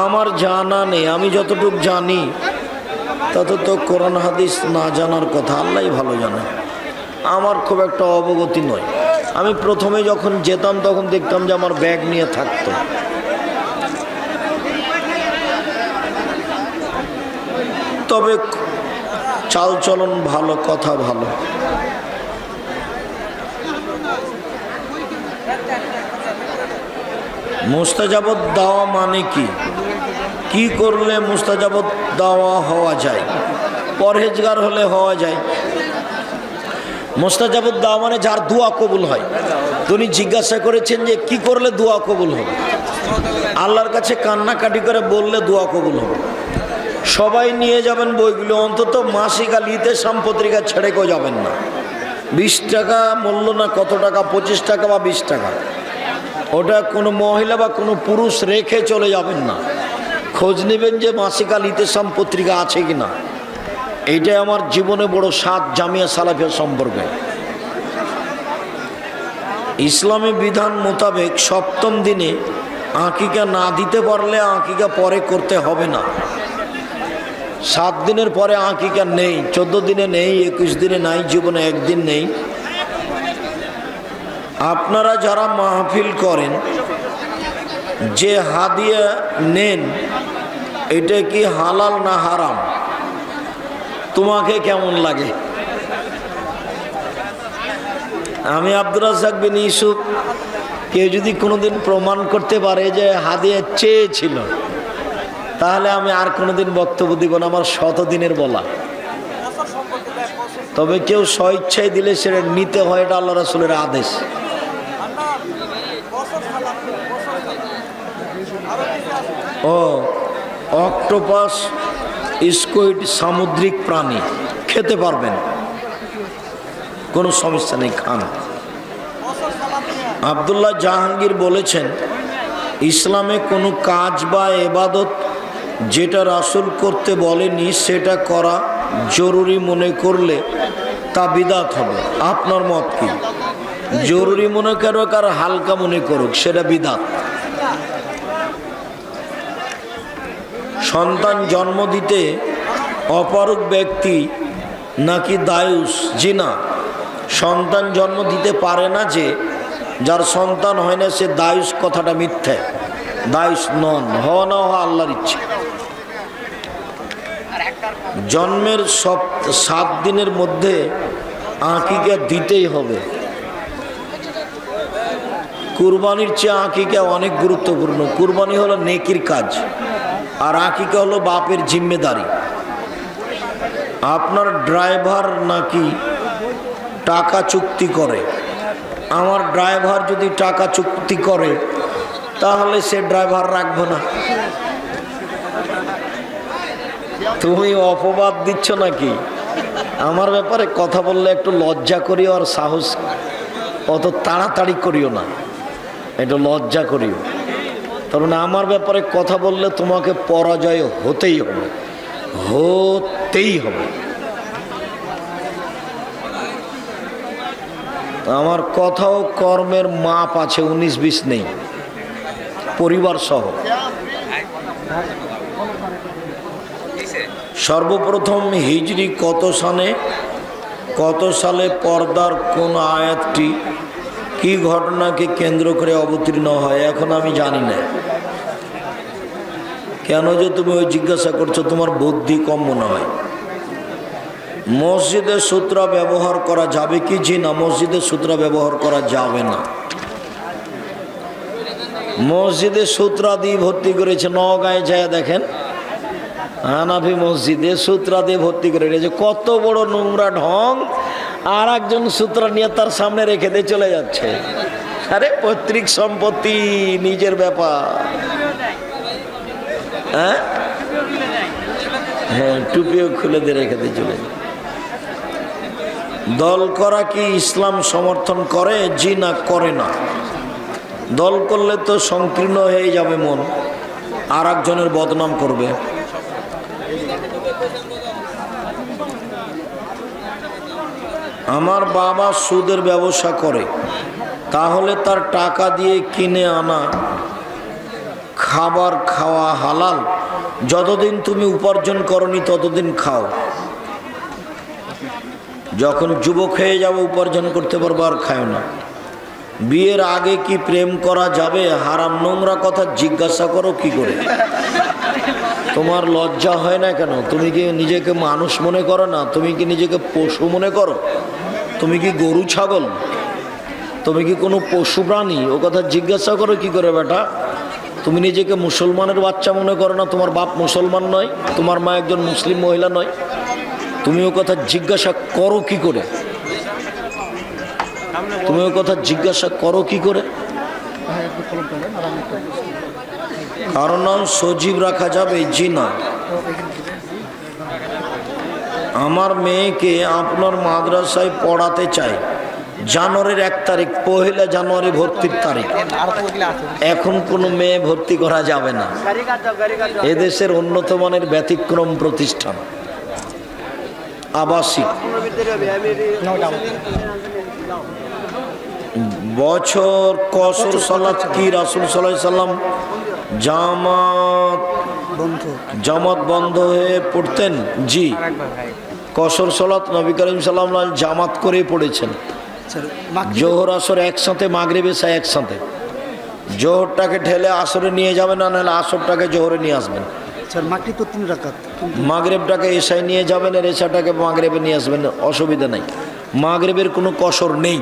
আমার জানা নেই, আমি যতটুকু জানি তত তো কোরআন হাদিস না জানার কথা, আল্লাহই ভালো জানে। আমার খুব একটা অবগতি নয়। আমি প্রথমে যখন যেতাম তখন দেখতাম যে আমার ব্যাগ নিয়ে থাকতো। তবে চালচলন ভালো, কথা ভালো। মুস্তাজাবত দাওয়া মানে কি? কি করলে মুস্তাজাবত দাওয়া হওয়া যায়? পরহেজগার হলে হওয়া যায়। মুস্তাজাবত দাওয়া মানে যার দোয়া কবুল হয়। তিনি জিজ্ঞাসা করেছেন যে কি করলে দোয়া কবুল হবে? আল্লাহর কাছে কান্নাকাটি করে বললে দোয়া কবুল হবে। সবাই নিয়ে যাবেন বইগুলো, অন্তত মাসিক আল ইতেসাম পত্রিকা ছেড়ে কেউ যাবেন না। 20 টাকা মূল্য, না কত টাকা, 25 টাকা বা 20 টাকা, ওটা কোনো মহিলা বা কোনো পুরুষ রেখে চলে যাবেন না। খোঁজ নেবেন যে মাসিক আল ইতেসাম পত্রিকা আছে কিনা। এইটাই আমার জীবনে বড় স্বাদ জামিয়া সালাফিয়া সম্পর্কে। ইসলামী বিধান মোতাবেক 7ম দিনে আকিকা না দিতে পারলে আকিকা পরে করতে হবে না। 7 দিনের পরে আকিকা নেই, 14 দিনে নেই, 21 দিনে নাই, জীবনে একদিন নেই। আপনারা যারা মাহফিল করেন, যে হাদিয়া নেন, এটা কি হালাল না হারাম? তোমাকে কেমন লাগে? আমি আব্দুর রাজ্জাক বিন ইউসুফ, কেউ যদি কোনোদিন প্রমাণ করতে পারে যে হাদিয়া চেয়েছিল, তাহলে আমি আর কোনোদিন বক্তব্য দিব না, আমার 100 দিনের বলা। তবে কেউ স্বইচ্ছায় দিলে সেটা নিতে হয়, এটা আল্লাহ রাসূলের আদেশ। ও অক্টোপাস, স্কুইড, সামুদ্রিক প্রাণী খেতে পারবেন, কোনো সমস্যা নেই, খান। আব্দুল্লাহ জাহাঙ্গীর বলেছেন, ইসলামে কোনো কাজ বা ইবাদত যেটা রাসূল করতে বলেনি সেটা করা জরুরি মনে করলে তা বিদআত হবে। আপনার মত কি? জরুরি মনে করুক আর হালকা মনে করুক, সেটা বিদআত। সন্তান জন্ম দিতে অপারগ ব্যক্তি নাকি দায়ুস? জি না, সন্তান জন্ম দিতে পারে না। যে যার সন্তান হয় না সে দায়ুস, কথাটা মিথ্যে। দায়ুস নন, হওয়া না হওয়া আল্লাহর ইচ্ছে। জন্মের 7 দিনের মধ্যে আকিকা দিতেই হবে। কুরবানির চেয়ে আকিকা অনেক গুরুত্বপূর্ণ। কুরবানি হলো নেকির কাজ, আর আকিকা হলো বাপের জিম্মেদারি। আপনার ড্রাইভার নাকি টাকা চুক্তি করে? আমার ড্রাইভার যদি টাকা চুক্তি করে তাহলে সে ড্রাইভার রাখবো না। তুমি অপবাদ দিচ্ছ নাকি? আমার ব্যাপারে কথা বললে একটু লজ্জা করিও, আর সাহস অত তাড়াতাড়ি করিও না, একটু লজ্জা করিও। কারণ আমার ব্যাপারে কথা বললে তোমাকে পরাজয় হতেই হবে, হতেই হবে। আমার কথা ও কর্মের মাপ আছে, 19-20 নেই, পরিবার সহ। সর্বপ্রথম হিজরি কত সালে পর্দার কোন আয়াতটি কি ঘটনাকে কেন্দ্র করে অবতীর্ণ হয়? এখন আমি জানি না। কেন যে তুমি ওই জিজ্ঞাসা করছো? তোমার বুদ্ধি কম মনে হয়। মসজিদে সূত্রা ব্যবহার করা যাবে কি? জি না, মসজিদে সূত্রা ব্যবহার করা যাবে না। মসজিদে সূত্রা দিয়ে ভর্তি করেছে, নওগাঁয় যায় দেখেন, হানাফি মসজিদে সূত্রা দিয়ে ভর্তি করে রেখেছে। কত বড় নোংরা ঢং! আর একজন সূত্রা নিয়ে তার সামনে রেখে দিয়ে চলে যাচ্ছে। আরে পৈতৃক সম্পত্তি, নিজের ব্যাপার। হ্যাঁ, টুপিও খুলে দিয়ে রেখে দিয়ে চলে যায়। দল করা কি ইসলাম সমর্থন করে? জি না, করে না। দল করলে তো সংকীর্ণ হয়ে যাবে মন, আর একজনের বদনাম করবে। আমার বাবা সুদের ব্যবসা করে, তাহলে তার টাকা দিয়ে কিনে আনা খাবার খাওয়া হালাল? যতদিন তুমি উপার্জন করনি ততদিন খাও। যখন যুবক হয়ে যাবে উপার্জন করতে পারবো, আর খাও না। বিয়ের আগে কি প্রেম করা যাবে? হারাম নোংরা কথা জিজ্ঞাসা করো কি করে? তোমার লজ্জা হয় না কেন? তুমি কি নিজেকে মানুষ মনে করো না? তুমি কি নিজেকে পশু মনে করো? তুমি কি গরু ছাগল? তুমি কি কোনো পশু প্রাণী? ও কথা জিজ্ঞাসা করো কি করে বেটা? তুমি নিজেকে মুসলমানের বাচ্চা মনে করো না? তোমার বাপ মুসলমান নয়, তোমার মা একজন মুসলিম মহিলা নয়? তুমি ও কথা জিজ্ঞাসা করো কি করে? তুমি ও কথা জিজ্ঞাসা করো কি করে? কারণ নাম সজীব রাখা যাবে? জি না। আমার মেয়েকে আপনার মাদ্রাসায় পড়াতে চাই, জানুয়ারির 1 তারিখ, 1 জানুয়ারি ভর্তির তারিখ। এখন কোনো মেয়ে ভর্তি করা যাবে না। এদেশের উন্নত মানের ব্যতিক্রম প্রতিষ্ঠান, আবাসিক। বছর কসর সালাত কি রাসূল সাল্লাল্লাহু আলাইহি সাল্লাম জামাত বন্ধ হয়ে পড়তেন? জি, কসর সালাত নবী করিম সাল্লাল্লাহু আলাইহি ওয়াসাল্লাম জামাত করে পড়েছেন। জোহর আসর একসাথে, মাগরিব এশা একসাথে। জোহরটাকে ঠেলে আসরে নিয়ে যাবেন, না নাহলে আসরটাকে জোহরে নিয়ে আসবেন। মাগরিবটাকে এশায় নিয়ে যাবেন, আর এশাটাকে মাগরিবে নিয়ে আসবেন, অসুবিধা নাই। মাগরিবের কোনো কসর নেই,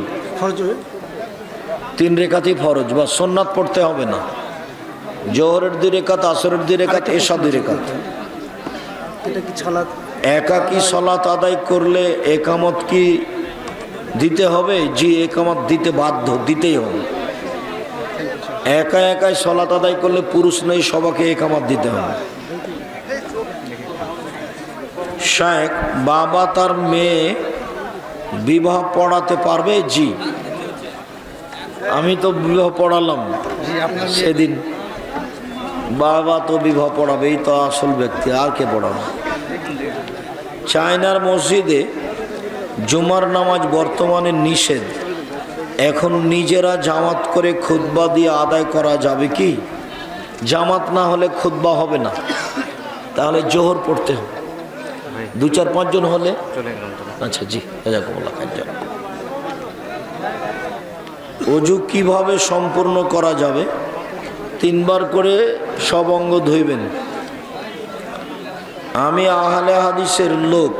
3 রেখাতই ফরজ, বা সুন্নাত পড়তে হবে না। জোহরের 2 রেখাত, আসরের 2 রেখাত, এশা 2 রেখাত। একাকি সালাত আদায় করলে একামত কি দিতে হবে? জি, একামত দিতে বাধ্য, দিতেই হবে। একা একাই সালাত আদায় করলে পুরুষ নেই, সবাইকে একামত দিতে হবে। শেখ, বাবা তার মেয়ে বিবাহ পড়াতে পারবে? জি, আমি তো বিবাহ পড়ালাম সেদিন। বাবা তো বিবাহ পড়াবে, এই তো আসল ব্যক্তি, আর কে পড়াবে? চায়নার মসজিদে জুমার নামাজ বর্তমানে নিষেধ, এখন নিজেরা জামাত করে খুতবা দিয়ে আদায় করা যাবে কি? জামাত না হলে খুতবা হবে না, তাহলে জোহর পড়তে হবে। 2-4-5 জন হলে আচ্ছা। জি, অজু কিভাবে সম্পূর্ণ করা যাবে? 3 বার করে সব অঙ্গ ধুইবেন। আমি আহলে হাদিসের লোক,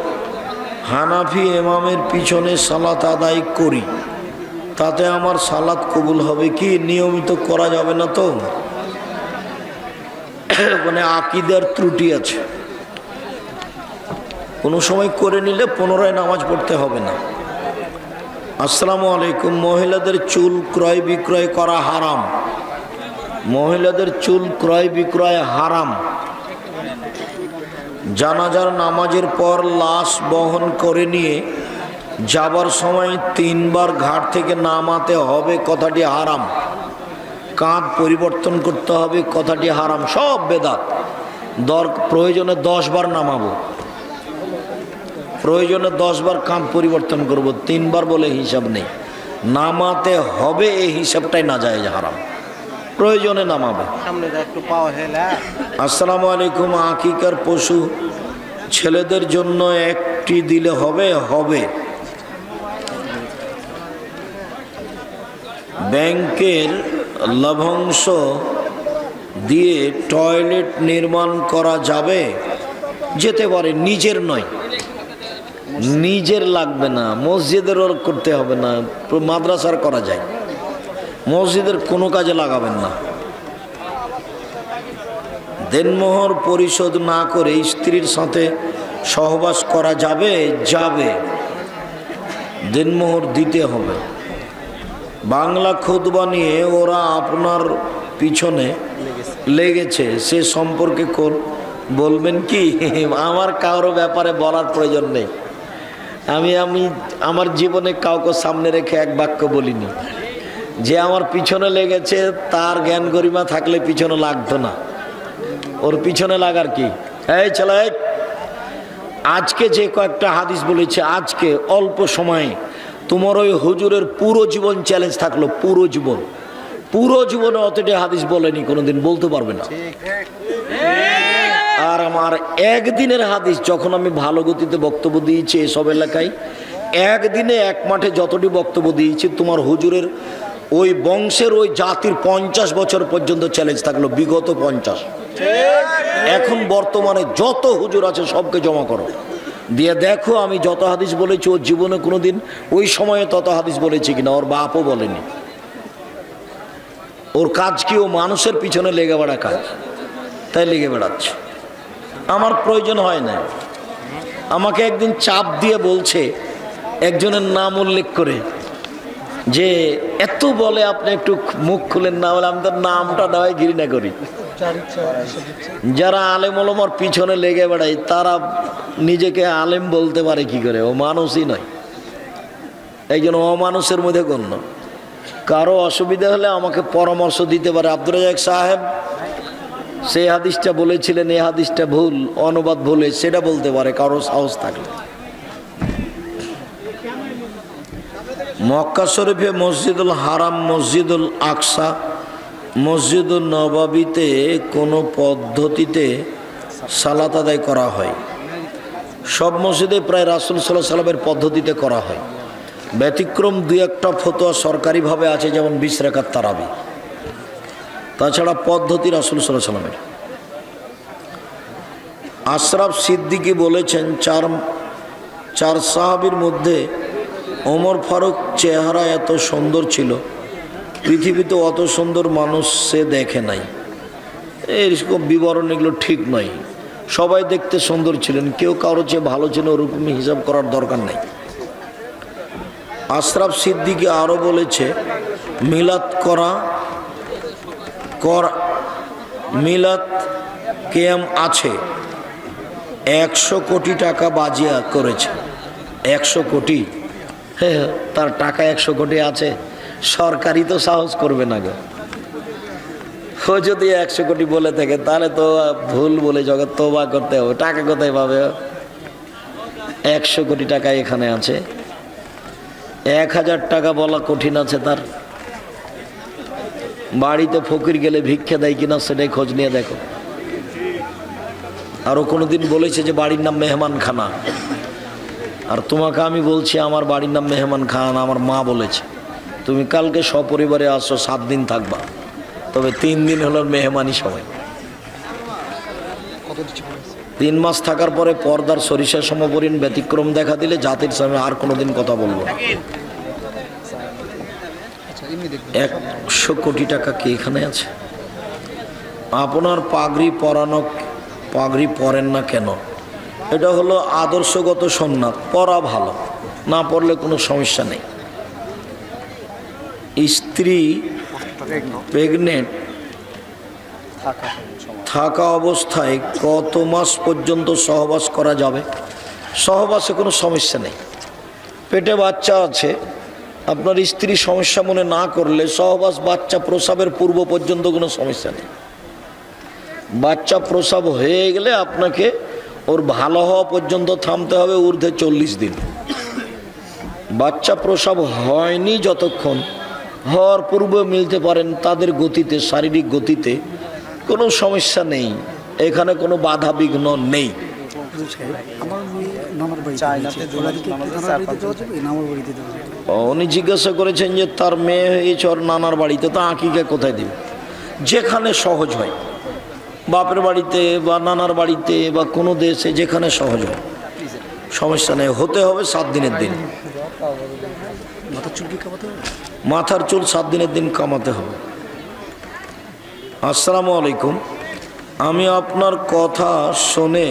হানাফি ইমামের পিছনে সালাত আদায় করি, তাতে আমার সালাত কবুল হবে কি? নিয়মিত করা যাবে না তো, মানে আকীদার ত্রুটি আছে। কোনো সময় করে নিলে পুনরায় নামাজ পড়তে হবে না। আসসালামু আলাইকুম। মহিলাদের চুল ক্রয় বিক্রয় করা হারাম। মহিলাদের চুল ক্রয় বিক্রয় হারাম। জানাজার নামাজের পর লাশ বহন করে নিয়ে যাবার সময় 3 বার ঘাট থেকে নামাতে হবে, কথাটি হারাম। কাঁধ পরিবর্তন করতে হবে, কথাটি হারাম। সব বেদাত। প্রয়োজনে 10 বার নামাবো, প্রয়োজনে 10 বার কাঁধ পরিবর্তন করব, 3 বার বলে হিসাব নেই। নামাতে হবে, এই হিসাবটাই না যায়, হারাম। প্রয়োজনে নামাবে। আসসালামু আলাইকুম। আকিকার পশু ছেলেদের জন্য একটি দিলে হবে? হবে। ব্যাংকের লভ্যাংশ দিয়ে টয়লেট নির্মাণ করা যাবে? যেতে পারে, নিজের নয়, নিজের লাগবে না, মসজিদেরও করতে হবে না, মাদ্রাসার করা যায়, মসজিদের কোনো কাজে লাগাবেন না। দেনমোহর পরিশোধ না করে স্ত্রীর সাথে সহবাস করা যাবে? যাবে, দেনমোহর দিতে হবে। বাংলা খুতবা নিয়ে ওরা আপনার পিছনে লেগেছে, সে সম্পর্কে বলবেন কি? আমার কারো ব্যাপারে বলার প্রয়োজন নেই। আমি আমার জীবনে কাউকে সামনে রেখে এক বাক্য বলিনি। যে আমার পিছনে লেগেছে তার জ্ঞান গরিমা থাকলে পিছনে লাগতো না, ওর পিছনে লাগার কি? এই ছেলে, আজকে যে কয়েকটা হাদিস বলেছে, আজকে অল্প সময়ে তোমার ওই হুজুরের পুরো জীবন চ্যালেঞ্জ থাকলো। পুরো জীবনে অতটা হাদিস বলেনি, কোনোদিন বলতে পারবে না। আর আমার একদিনের হাদিস, যখন আমি ভালো গতিতে বক্তব্য দিয়েছি এসব এলাকায়, একদিনে এক মাঠে যতটি বক্তব্য দিয়েছি, তোমার হুজুরের ওই বংশের ওই জাতির 50 বছর পর্যন্ত চ্যালেঞ্জ থাকলো, বিগত 50। এখন বর্তমানে যত হুজুর আছে সবকে জমা করো, দিয়ে দেখো আমি যত হাদিস বলেছি ওর জীবনে কোনোদিন ওই সময়ে তত হাদিস বলেছি কিনা। ওর বাপও বলেনি। ওর কাজ কি? ও মানুষের পিছনে লেগে বেড়া কাজ, তাই লেগে বেড়াচ্ছে। আমার প্রয়োজন হয় না। আমাকে একদিন চাপ দিয়ে বলছে, একজনের নাম উল্লেখ করে, যে এত বলে আপনি একটু মুখ খুলেন না। বলে আমি তার নামটা নয় ঘৃণা করি। যারা আলেম ওলামার পিছনে লেগে বেড়ায় তারা নিজেকে আলেম বলতে পারে কি করে? ও মানুষই নয়, একজন অমানুষের মধ্যে গণ্য। কারো অসুবিধা হলে আমাকে পরামর্শ দিতে পারে। আব্দুর রাজ্জাক সাহেব সেই হাদিসটা বলেছিলেন, এই হাদিসটা ভুল, অনুবাদ ভুলে, সেটা বলতে পারে কারো সাহস থাকলে। মক্কা শরীফে মসজিদুল হারাম, মসজিদুল আকসা, মসজিদুল নববীতে কোনো পদ্ধতিতে সালাত আদায় করা হয়? সব মসজিদে প্রায় রাসূল সাল্লাল্লাহু আলাইহি ওয়াসাল্লামের পদ্ধতিতে করা হয়। ব্যতিক্রম দুই একটা ফতোয়া সরকারিভাবে আছে, যেমন 20 রাকাত তারাবি। তাছাড়া পদ্ধতি রাসূল সাল্লাল্লাহু আলাইহি ওয়াসাল্লামের। আশরাফ সিদ্দিকী বলেছেন, চার সাহাবীর মধ্যে ওমর ফারুক চেহারা এত সুন্দর ছিল, পৃথিবীতে অত সুন্দর মানুষ সে দেখে নাই। এরকম বিবরণ এগুলো ঠিক নয়। সবাই দেখতে সুন্দর ছিলেন, কেউ কারো চেয়ে ভালো ছিল ওরকমই হিসাব করার দরকার নেই। আশরাফ সিদ্দিকী আরও বলেছে, মিলাদ মিলাদ কেয়াম আছে, 100 কোটি টাকা বাজিয়া করেছে। 100 কোটি? হ্যাঁ, তার টাকা 100 কোটি আছে। সরকারি তো সাহস করবে না গো। ও যদি 100 কোটি বলে থাকে তাহলে তো ভুল বলে জগৎ তওবা করতে হবে। টাকা কোথায় পাবে? 100 কোটি টাকা এখানে আছে। 1000 টাকা বলা কঠিন আছে তার। বাড়িতে ফকির গেলে ভিক্ষা দেয় কিনা সেটাই খোঁজ নিয়ে দেখো। আরও কোনোদিন বলেছে যে বাড়ির নাম মেহমান খানা। আর তোমাকে আমি বলছি আমার বাড়ির নাম মেহমান খানা, আমার মা বলেছে তুমি কালকে সপরিবারে আসো, 7 দিন থাকবা, তবে 3 দিন হলো মেহমানি সময়। 3 মাস থাকার পরে পর্দার সরিষা সমপরিণ ব্যতিক্রম দেখা দিলে জাতির সামনে আর কোনোদিন কথা বলবো না। 100 কোটি টাকা কি এখানে আছে? আপনার পাগড়ি পরেন না কেন? এটা হলো আদর্শগত সুন্নাত। পরা ভালো, না পড়লে কোনো সমস্যা নেই। স্ত্রী প্রেগনেন্ট থাকা অবস্থায় কত মাস পর্যন্ত সহবাস করা যাবে? সহবাসে কোনো সমস্যা নেই। পেটে বাচ্চা আছে, আপনার স্ত্রী সমস্যা মনে না করলে সহবাস বাচ্চা প্রসবের পূর্ব পর্যন্ত কোনো সমস্যা নেই। বাচ্চা প্রসব হয়ে গেলে আপনাকে ওর ভালো হওয়া পর্যন্ত থামতে হবে, ঊর্ধ্বে 40 দিন। বাচ্চা প্রসব হয়নি যতক্ষণ, হওয়ার পূর্বে মিলতে পারেন তাদের গতিতে, শারীরিক গতিতে কোনো সমস্যা নেই। এখানে কোনো বাধা বিঘ্ন নেই। উনি জিজ্ঞাসা করেছেন যে তার মেয়ে হয়েছে ওর নানার বাড়িতে, তা আকিকা কোথায় দেবে? যেখানে সহজ হয়, বাপের বাড়িতে বা নানার বাড়িতে বা কোনো দেশে যেখানে সহজ হয়, সমস্যা নেই। হতে হবে 7 দিনের দিন। মাথার চুল 7 দিনের দিন কামাতে হবে। আসসালামু আলাইকুম, আমি আপনার কথা শুনে